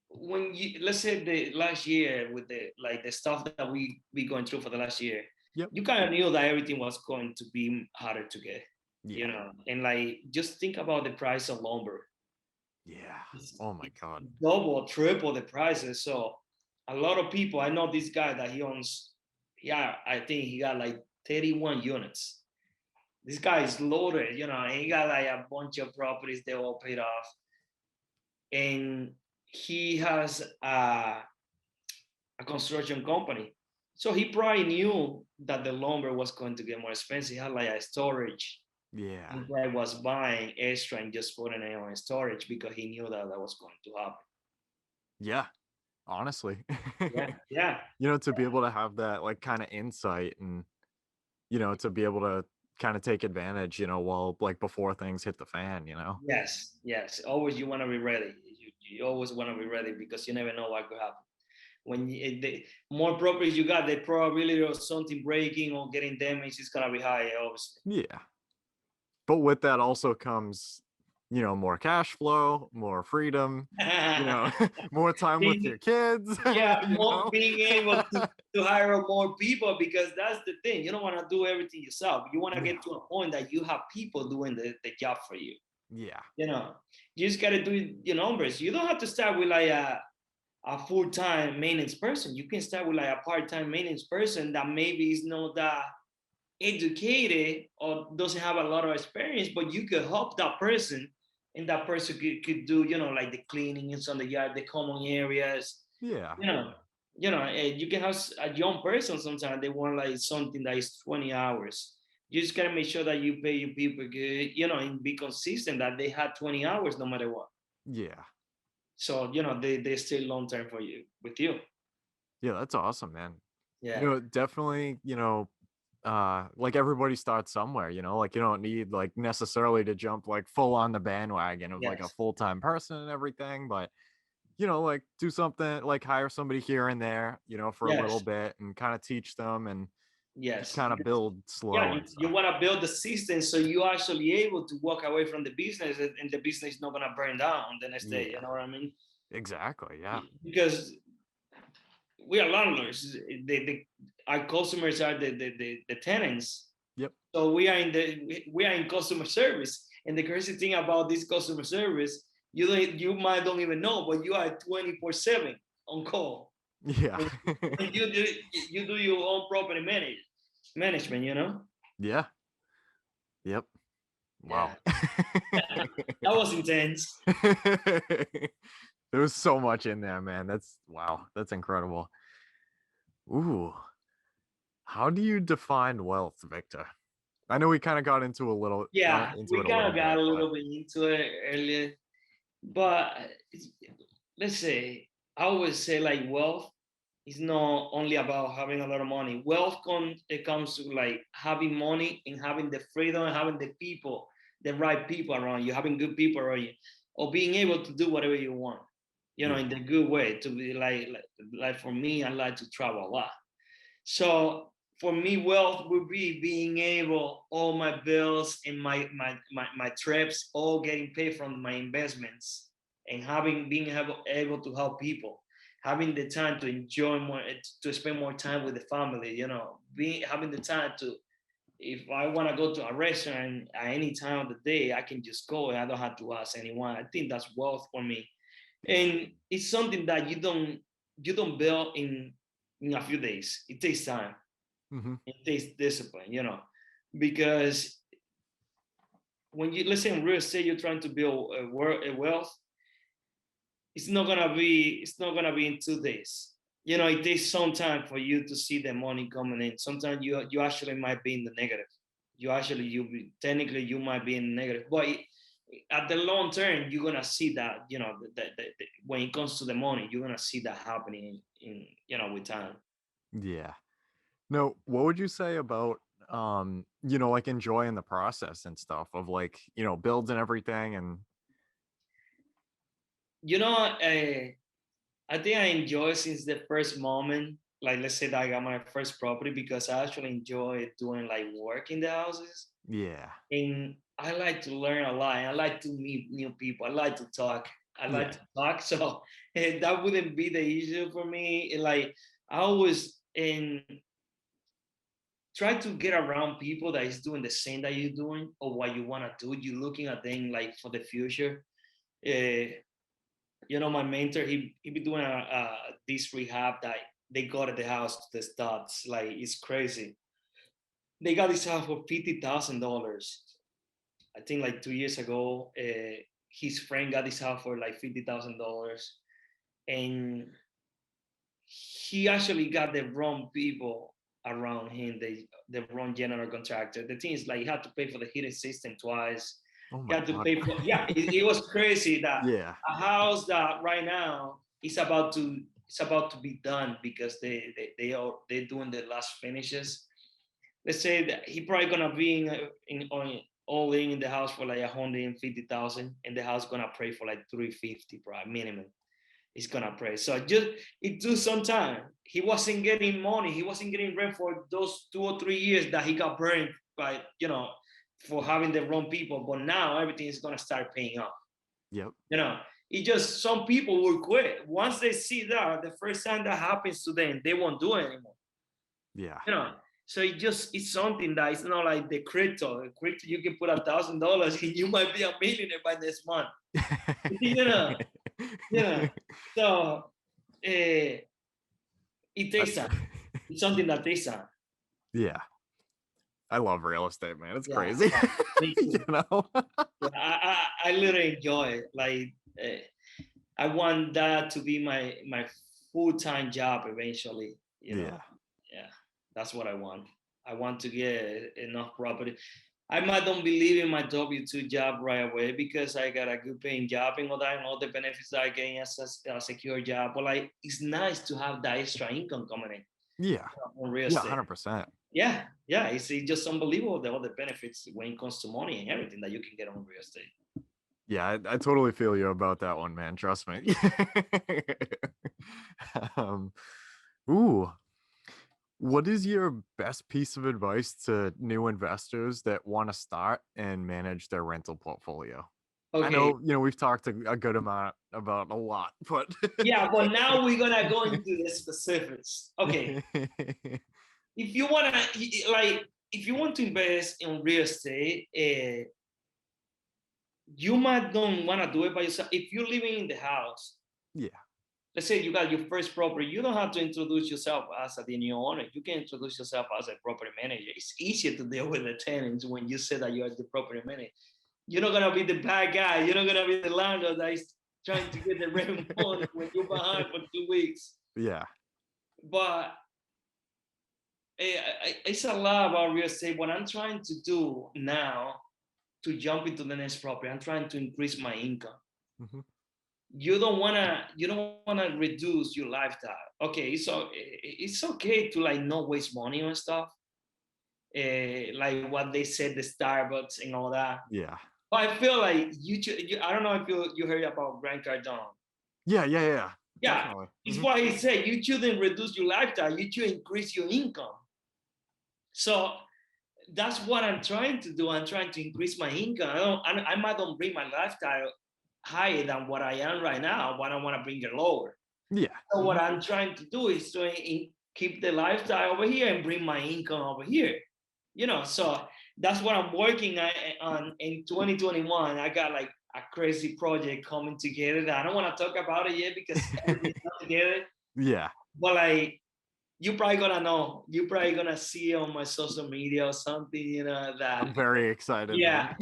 when you, let's say, the last year with the stuff that we going through for the last year, Yep. you kind of knew that everything was going to be harder to get. Yeah. And like just think about the price of lumber. Yeah. It's, Oh my it's God. double, triple the prices. So a lot of people, I know this guy that he owns, yeah, I think he got like 31 units. This guy is loaded, and he got like a bunch of properties, they all paid off. And he has a construction company. So he probably knew that the lumber was going to get more expensive. He had like a storage. Yeah. He probably was buying extra and just putting it on storage because he knew that that was going to happen. Yeah. Honestly. Yeah, yeah. To be able to have that like kind of insight, and to be able to kind of take advantage, while like before things hit the fan. Yes, yes. Always you want to be ready. You always want to be ready because you never know what could happen. When the more properties you got, the probability of something breaking or getting damaged is gonna be high, obviously. Yeah. But with that also comes, more cash flow, more freedom, more time with being, your kids, yeah, you more know? being able to hire more people, because that's the thing. You don't want to do everything yourself. You want to No. get to a point that you have people doing the job for you. Yeah. You just got to do your numbers. You don't have to start with like a full-time maintenance person. You can start with like a part-time maintenance person that maybe is not that educated or doesn't have a lot of experience, but you could help that person and that person could do, like the cleanings on the yard, the common areas. Yeah. You know, you can have a young person sometimes they want like something that is 20 hours. You just gotta make sure that you pay your people good, and be consistent that they had 20 hours no matter what. Yeah. So, they stay long term for you with you. Yeah, that's awesome, man. Yeah. Definitely, like everybody starts somewhere, like you don't need like necessarily to jump like full on the bandwagon of like a Yes. full-time person and everything, but like do something like hire somebody here and there, for a little Yes. bit and kind of teach them and just Yes. kind of Because, build yeah, slow and you stuff. want to build the system so you're actually able to walk away from the business and the business is not going to burn down the next day. You Yeah, know what I mean? exactly. Yeah. Because we are landlords. Our customers are the tenants. Yep. So we are in customer service. And the crazy thing about this customer service, you might don't even know, but you are 24/7 on call. Yeah. And you do your own property management, Yeah. Yep. Yeah. Wow. That was intense. There was so much in there, man. Wow. That's incredible. Ooh. How do you define wealth, Victor? I know we kind of got into Yeah, into we it a kind little of got bit, a but little bit into it earlier, but let's say I always say like wealth is not only about having a lot of money. It comes to like having money and having the freedom and having the right people around you, having good people around you, or being able to do whatever you want, yeah. in the good way. To be like for me, I like to travel a lot. So for me, wealth would be being able all my bills and my trips all getting paid from my investments and being able to help people, having the time to enjoy more, to spend more time with the family, having the time to, if I want to go to a restaurant at any time of the day, I can just go and I don't have to ask anyone. I think that's wealth for me. Yeah. And it's something that you don't build in a few days. It takes time. Mm-hmm. It takes discipline, because when you listen in real estate, you're trying to build a wealth. It's not gonna be in 2 days. It takes some time for you to see the money coming in. Sometimes you actually might be in the negative. Technically you might be in the negative, but at the long term, you're gonna see that. When it comes to the money, you're gonna see that happening with time. Yeah. No, what would you say about like enjoying the process and stuff of like, builds and everything and I think I enjoy since the first moment. Like, let's say that I got my first property because I actually enjoy doing like work in the houses, yeah. and I like to learn a lot. I like to meet new people. I like to talk. Yeah. So that wouldn't be the issue for me. Like I always try to get around people that is doing the same that you're doing or what you want to do. You're looking at them like for the future. Uh, my mentor, he be doing this rehab that they got at the house to the stats. Like it's crazy. They got this house for $50,000. I think like 2 years ago, his friend got this house for like $50,000, and he actually got the wrong people around him. The wrong general contractor. The thing is, like, he had to pay for the heating system twice. Oh He my had to God. pay for, yeah. It was crazy that Yeah. a house that right now is about to be done because they're doing the last finishes. Let's say that he probably gonna be all in the house for like 150,000, and the house gonna pay for like 350 probably minimum. He's gonna pray. So it took some time. He wasn't getting money. He wasn't getting rent for those 2 or 3 years that he got burned by, for having the wrong people. But now everything is gonna start paying off. Yep. It just, some people will quit once they see that the first time that happens to them, they won't do it anymore. Yeah. So it's something that it's not like the crypto. The crypto, you can put $1,000 and you might be a millionaire by this month. Yeah. So it takes time. It's something that takes time. Yeah. I love real estate, man. It's Yeah, crazy. me too. You know? Yeah, I literally enjoy it. Like I want that to be my full-time job eventually. Yeah. Yeah, that's what I want. I want to get enough property. I might don't believe in my W-2 job right away because I got a good paying job and all that and all the benefits that I gain as a secure job. But like, it's nice to have that extra income coming in Yeah. on real Yeah, estate. 100%. Yeah, it's just unbelievable the other benefits when it comes to money and everything that you can get on real estate. Yeah, I totally feel you about that one, man. Trust me. um, ooh, what is your best piece of advice to new investors that want to start and manage their rental portfolio? I Okay. know, we've talked a good amount about a lot, but Yeah, but now we're gonna go into the specifics. Okay. If you wanna if you want to invest in real estate, you might don't wanna do it by yourself. If you're living in the house, yeah, let's say you got your first property, you don't have to introduce yourself as the new owner. You can introduce yourself as a property manager. It's easier to deal with the tenants when you say that you are the property manager. You're not gonna be the bad guy. You're not gonna be the landlord that is trying to get the rent money when you're behind for 2 weeks. yeah, But it's a lot about real estate. What I'm trying to do now to jump into the next property, I'm trying to increase my income. mm-hmm. You don't wanna reduce your lifestyle. Okay, so it's okay to like not waste money on stuff, like what they said, the Starbucks and all that. Yeah, But I feel like I don't know if you heard about Grant Cardone. yeah, Yeah, definitely. it's Mm-hmm. what he said. You shouldn't reduce your lifestyle. You should increase your income. So that's what I'm trying to do. I'm trying to increase my income. I might not bring my lifestyle higher than what I am right now, but I want to bring it lower. Yeah, So what I'm trying to do is to keep the lifestyle over here and bring my income over here. So that's what I'm working on in 2021. I got like a crazy project coming together that I don't want to talk about it yet because everything's not together. yeah. But like, you probably gonna know. You're probably gonna see on my social media or something, that I'm very excited, yeah,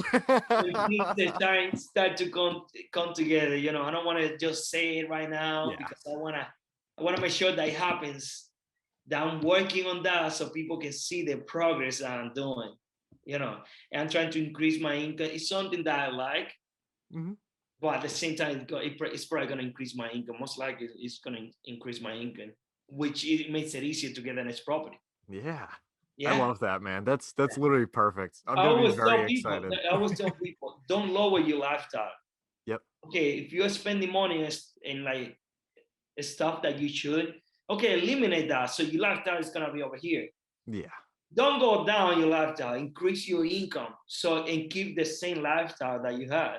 when things man. they start to come together. I don't want to just say it right now Yeah, because I wanna make sure that it happens. That I'm working on that so people can see the progress that I'm doing. And I'm trying to increase my income. It's something that I like, mm-hmm. but at the same time, it's probably gonna increase my income. Most likely, it's gonna increase my income, which it makes it easier to get the next property. Yeah. I Yeah. love that, man. That's literally perfect. I'm I gonna be always very tell people, excited. don't lower your lifestyle. Yep. Okay, if you're spending money in like stuff that you should, okay, eliminate that. So your lifestyle is gonna be over here. Yeah. Don't go down your lifestyle, increase your income. And keep the same lifestyle that you had.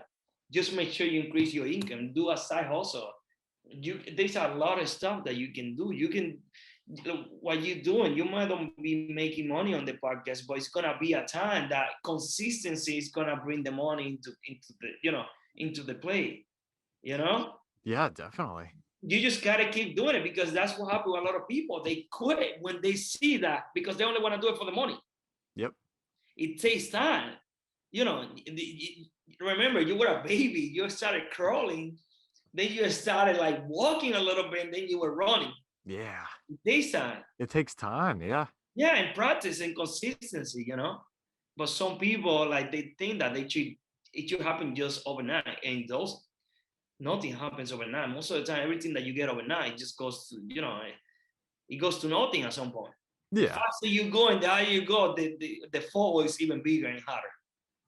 Just make sure you increase your income. Do a side hustle. There's a lot of stuff that you can do. What you're doing, you might not be making money on the podcast, but it's gonna be a time that consistency is gonna bring the money into the play. You know, Yeah, definitely. you just gotta keep doing it because that's what happened with a lot of people. They quit when they see that because they only want to do it for the money. Yep. It takes time. Remember, you were a baby. You started crawling, then you started like walking a little bit, and then you were running. Yeah. It takes time. It takes time. Yeah. Yeah, and practice and consistency. But some people like they think that it should happen just overnight, and those nothing happens overnight. Most of the time, everything that you get overnight just goes to it goes to nothing at some point. The Yeah. faster you go and the higher you go, the fall is even bigger and harder.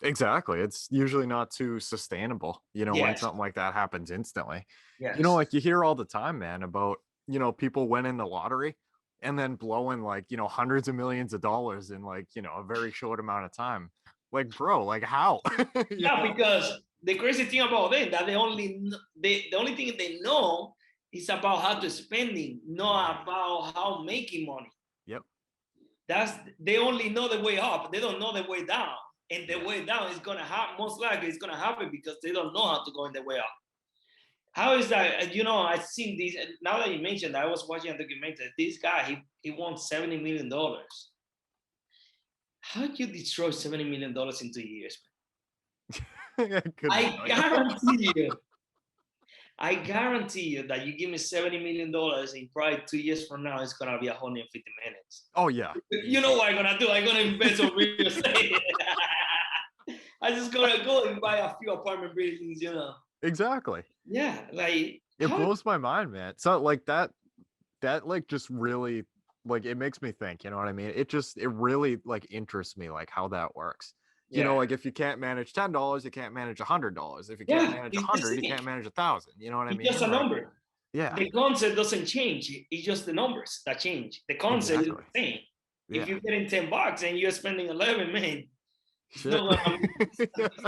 Exactly. It's usually not too sustainable, when Yes. something like that happens instantly. Yes. Like you hear all the time, man, about, people winning the lottery and then blowing like, hundreds of millions of dollars in like, a very short amount of time. Like, bro, like how? Because the crazy thing about them that the only thing they know is about how to spending, not about how making money. Yep. They only know the way up. They don't know the way down. And the way down is gonna happen. Most likely, it's gonna happen because they don't know how to go in the way up. How is that? I've seen this. Now that you mentioned that, I was watching a documentary. This guy, he won $70 million. how do you destroy $70 million in 2 years? I I guarantee you that you give me $70 million in probably 2 years from now, it's gonna be 150 minutes. Oh yeah. You know what I'm gonna do? I'm gonna invest in real estate. I just gonna go and buy a few apartment buildings, Exactly. Yeah, like it blows my mind, man. So like that like just really like it makes me think, you know what I mean? It really like interests me like how that works. You know, like if you can't manage $10, you can't manage $100. If you can't manage 100, you can't manage 1,000. You know what I mean? It's just a number. Yeah. The concept doesn't change. It's just the numbers that change. The concept is the same. Yeah. If you're getting $10 and you're spending 11, man, it's Shit. not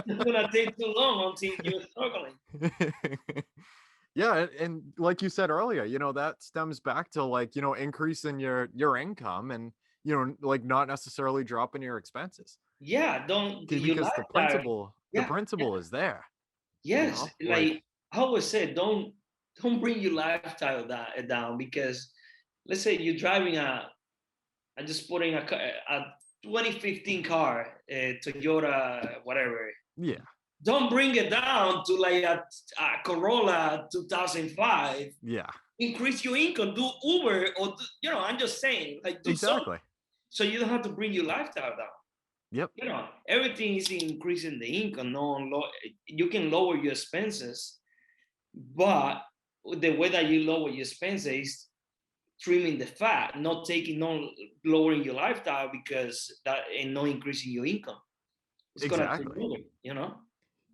gonna take too long until you're struggling. Yeah, and like you said earlier, you know, that stems back to like, you know, increasing your income and, you know, like not necessarily dropping your expenses. Yeah, because the principle is there. Yes, you know? Like I always say, don't bring your lifestyle down because let's say you're driving I'm just putting a 2015 car, Toyota, whatever. Yeah. Don't bring it down to like a Corolla 2005. Yeah. Increase your income, do Uber, or you know, I'm just saying, like do exactly. So you don't have to bring your lifestyle down. Yep. You know, everything is increasing the income. You can lower your expenses, but the way that you lower your expenses is trimming the fat, not lowering your lifestyle because that and not increasing your income. It's exactly. gonna lower, you know.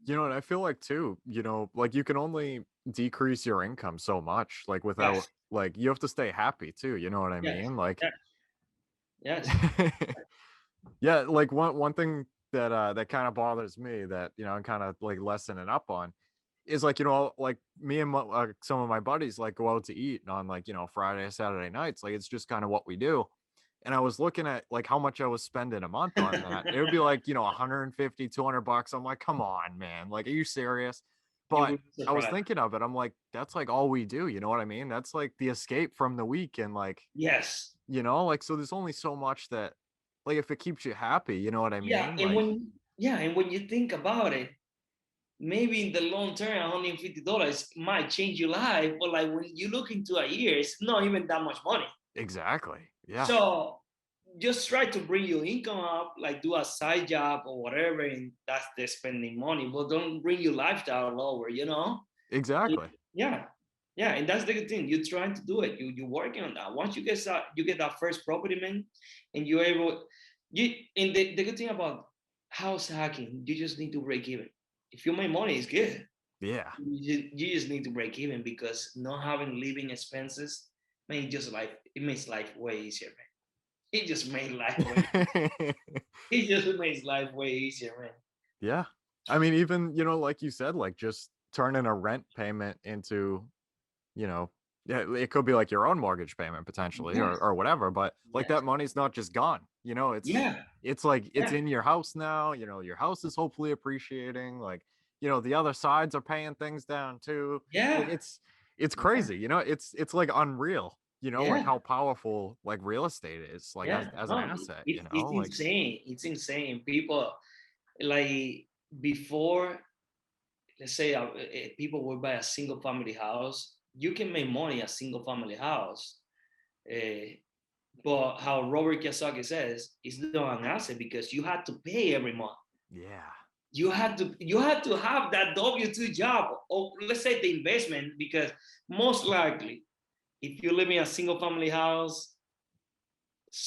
You know, and I feel like too, you know, like you can only decrease your income so much, like without like you have to stay happy too. You know what I mean? Like, yes. Yeah, like one thing that kind of bothers me that, you know, I'm kind of like lessening up on is like, you know, like me and some of my buddies like go out to eat on like, you know, Friday, Saturday nights. Like it's just kind of what we do. And I was looking at like how much I was spending a month on that. It would be like, you know, 150, $200. I'm like, come on, man. Like, are you serious? But I was thinking of it. I'm like, that's like all we do. You know what I mean? That's like the escape from the week. And like, yes, you know, like, so there's only so much that, like, if it keeps you happy, you know what I mean? Yeah, and when you think about it, maybe in the long term, $150 might change your life, but like when you look into a year, it's not even that much money. Exactly. Yeah. So just try to bring your income up, like do a side job or whatever, and that's the spending money. But don't bring your lifestyle lower, you know? Exactly. Yeah. Yeah, and that's the good thing. You're trying to do it. You're working on that. Once you get that first property, man, and you're able. And the good thing about house hacking, you just need to break even. If you make money, it's good. Yeah. You just need to break even because not having living expenses, man, it makes life way easier, man. It just makes life way easier, man. Yeah. I mean, even, you know, like you said, like just turning a rent payment into, you know, it could be like your own mortgage payment potentially or whatever, but like that money's not just gone, you know, it's like it's in your house now, you know, your house is hopefully appreciating, like, you know, the other sides are paying things down too. Like, it's crazy, you know, it's like unreal, you know, like how powerful like real estate is, like as an asset, you know, it's like insane. It's insane. People like before, let's say people would buy a single family house. You can make money a single family house, but how Robert Kiyosaki says, it's not an asset because you had to pay every month. Yeah. You had to have that W-2 job, or let's say the investment, because most likely, if you live in a single family house,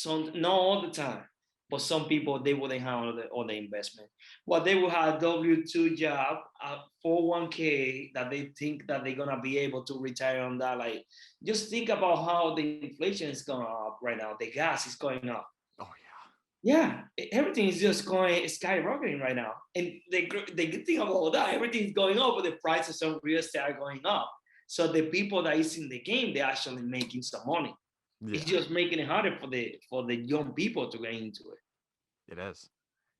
not all the time, but some people they wouldn't have all the investment. Well, they will have a W-2 job, a 401k that they think that they're gonna be able to retire on that. Like, just think about how the inflation is going up right now. The gas is going up. Oh yeah. Yeah, everything is just skyrocketing right now. And the good thing about that, everything's going up, but the prices of real estate are going up. So the people that is in the game, they're actually making some money. Yeah. It's just making it harder for the young people to get into it. It is.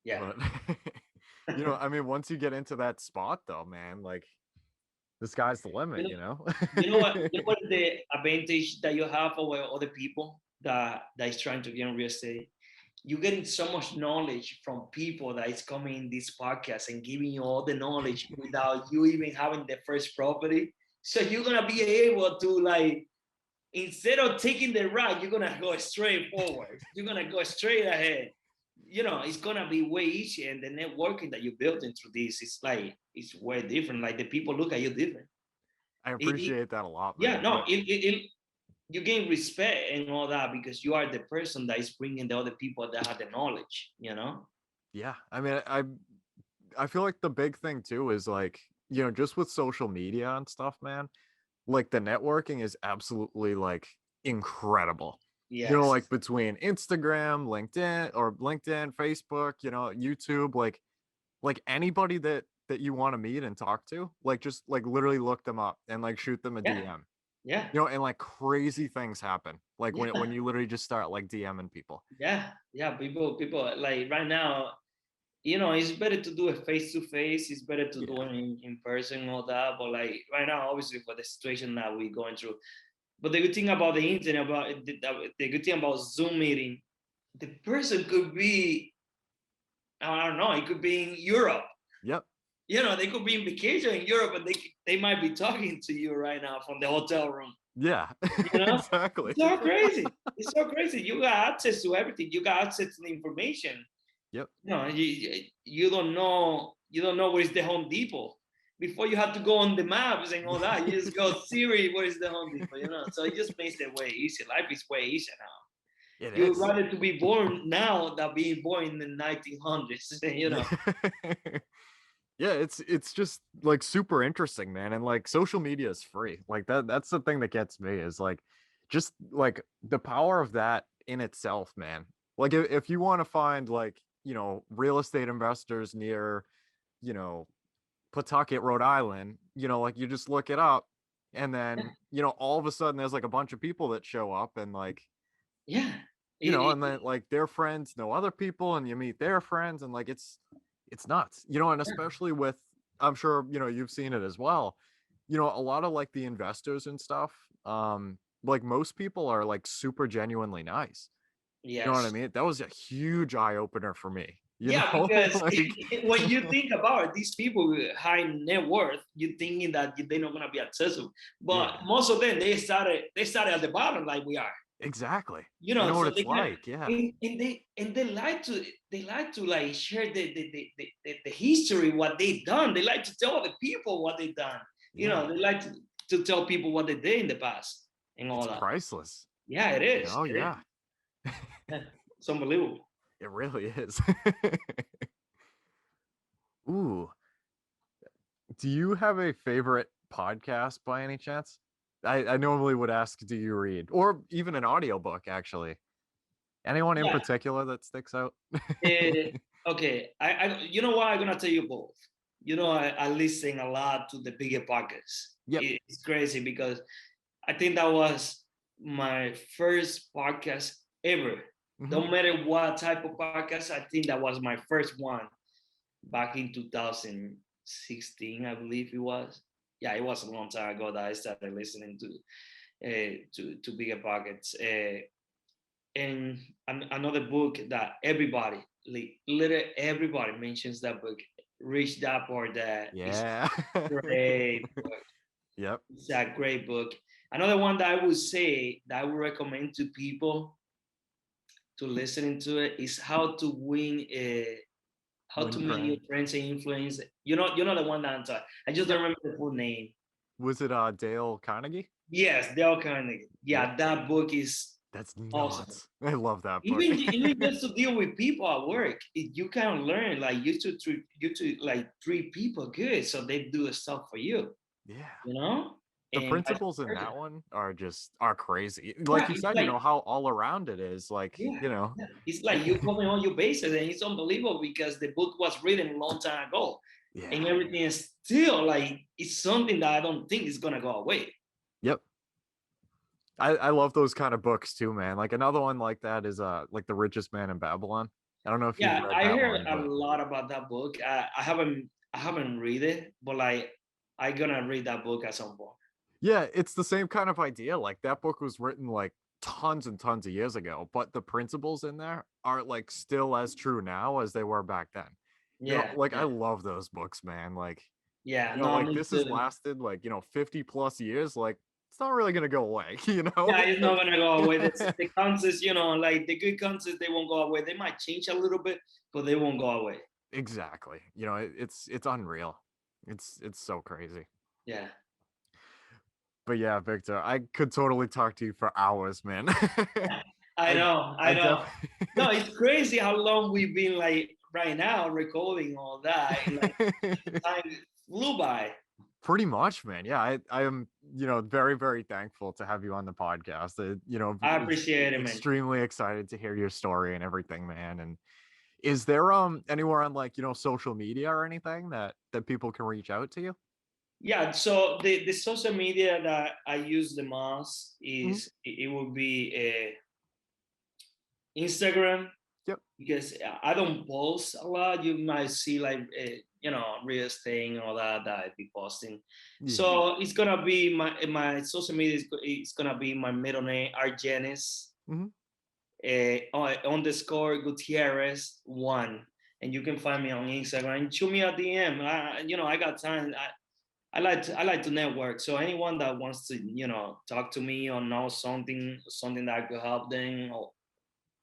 Yeah. But, you know, I mean, once you get into that spot though, man, like the sky's the limit, you know? You know what is the advantage that you have over other people that is trying to get in real estate? you're getting so much knowledge from people that is coming in this podcast and giving you all the knowledge without you even having the first property. So you're gonna be able to like, instead of taking the right, you're gonna go straight forward. You're gonna go straight ahead. You know, it's gonna be way easier. And the networking that you're building through this is like, it's way different. Like the people look at you different. I appreciate that a lot, Yeah, man. no, you gain respect and all that because you are the person that is bringing the other people that have the knowledge, you know? Yeah, I mean, I feel like the big thing too is like, you know, just with social media and stuff, man, like the networking is absolutely like incredible. You know, Yes. like between Instagram, LinkedIn, Facebook, you know, YouTube, like anybody that you want to meet and talk to, like just like literally look them up and like shoot them a Yeah. DM. Yeah. You know, and like crazy things happen. Like Yeah. when you literally just start like DMing people. Yeah. Yeah. People like right now, you know, it's better to do it face to face. It's better to do Yeah. it in person, all that. But like right now, obviously, for the situation that we're going through. But the good thing about the internet, the good thing about Zoom meeting, the person could be, I don't know, it could be in Europe. Yep. You know, they could be in vacation in Europe, and they might be talking to you right now from the hotel room. Yeah. You know, Exactly. it's so crazy. It's so crazy. You got access to everything. You got access to the information. Yep. You know, you don't know where's the Home Depot. Before you had to go on the maps and all that, you just go Siri, where's the Home Depot? You know, so it just makes it way easier. Life is way easier now. It You'd is. rather to be born now than being born in the 1900s. You know. Yeah, it's just like super interesting, man. And like social media is free. Like that's the thing that gets me is like just like the power of that in itself, man. Like if you want to find like, you know, real estate investors near, you know, Pawtucket, Rhode Island, you know, like you just look it up and then, you know, all of a sudden there's like a bunch of people that show up and like, Yeah. you know, and then like their friends know other people and you meet their friends and like it's nuts, you know, and especially with, I'm sure, you know, you've seen it as well, you know, a lot of like the investors and stuff, like most people are like super genuinely nice. You know what I Yes. mean? That was a huge eye opener for me, you Yeah, know. because Like when you think about it, these people with high net worth, you're thinking that they're not gonna be accessible. But yeah, most of them they started at the bottom like we are. exactly. You I know, know what so it's they can like. Yeah, and they like to like share the history, what they've done. They like to tell other people what they've done. You yeah, know, they like to tell people what they did in the past and all it's that. priceless, Yeah, it you is. know. It is. Yeah, Yeah, it's unbelievable. it really is. Ooh, do you have a favorite podcast by any chance? I normally would ask, do you read? Or even an audiobook, actually. Anyone in Yeah. particular that sticks out? Eh, okay. You know what? I'm gonna tell you both. You know, I listen a lot to the bigger podcasts. Yep. It's crazy because I think that was my first podcast ever. Mhm. Don't matter what type of podcast, I think that was my first one back in 2016, I believe it was. Yeah, it was a long time ago that I started listening to bigger pockets. And another book that everybody, literally everybody mentions that book, Rich Dad Poor Dad. Is Yeah. great book. Yep. It's a great book. Another one that I would say that I would recommend to people to listening to it is how Win to win your friend. friends and influence. You know the one that I'm talking. I just don't Yep. remember the full name. Was it Dale Carnegie? Yes, Dale Carnegie. Yep. Yeah, that book is That's awesome. nuts. I love that book. Even just to deal with people at work, you can learn like treat people good, so they do the stuff for you. Yeah. You know, The and vice principles in versa. that one are crazy. Yeah, Like you it's said, you like know how all around it is like, yeah, you know. yeah. It's like you covering all your bases, and it's unbelievable because the book was written a long time ago, and Yeah. everything is still like it's something that I don't think is gonna go away. Yep. I love those kind of books too, man. Like another one like that is like The Richest Man in Babylon. I don't know if you've Yeah, read I that heard one, a but lot about that book. I haven't read it, but like I gonna read that book at some point. yeah, it's the same kind of idea. Like that book was written like tons and tons of years ago, but the principles in there are like still as true now as they were back then. Yeah, Like yeah, I love those books, man. Like, yeah. No, like me this has too. lasted like, 50 plus years. Like it's not really gonna go away, Yeah, it's not Like gonna go away. The concepts, like the good concepts, they won't go away. They might change a little bit, but they won't go away. exactly. It's unreal. It's so crazy. Yeah. But yeah, Victor, I could totally talk to you for hours, man. I I know, I I know. No, definitely it's crazy how long we've been like right now recording all that. And, like time flew by. pretty much, man. Yeah, I am, very, very thankful to have you on the podcast. I appreciate it, man. Extremely excited to hear your story and everything, man. And is there anywhere on like, social media or anything that people can reach out to you? Yeah, so the social media that I use the most Mhm. is it would be Instagram, Yep. because I don't post a lot. You might see like real estate and all that I be posting. Yeah. So it's gonna be my social media is gonna be my middle name Argenis Mhm. _ Gutierrez 1, and you can find me on Instagram. Shoot me a DM. I got time. I like to network. So anyone that wants to talk to me or know something that I could help them,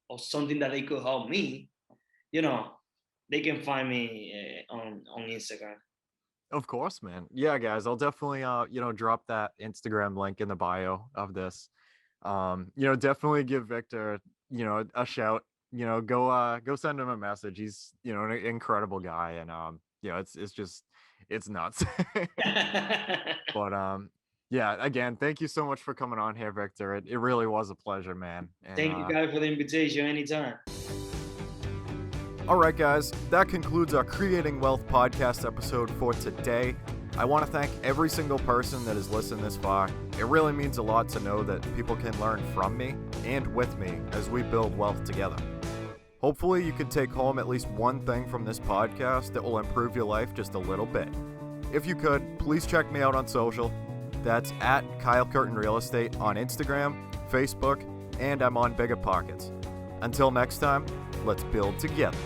or something that they could help me, they can find me on Instagram. Of course, man. Yeah, guys, I'll definitely drop that Instagram link in the bio of this. Definitely give Victor, a shout. Go send him a message. He's, an incredible guy, and it's just it's nuts. But yeah, again, thank you so much for coming on here, Victor. It really was a pleasure, man. And Thank you guys for the invitation anytime. all right, guys, that concludes our Creating Wealth podcast episode for today. I want to thank every single person that has listened this far. It really means a lot to know that people can learn from me and with me as we build wealth together. Hopefully, you can take home at least one thing from this podcast that will improve your life just a little bit. If you could, please check me out on social. That's at Kyle Curtin Real Estate on Instagram, Facebook, and I'm on Bigger Pockets. Until next time, let's build together.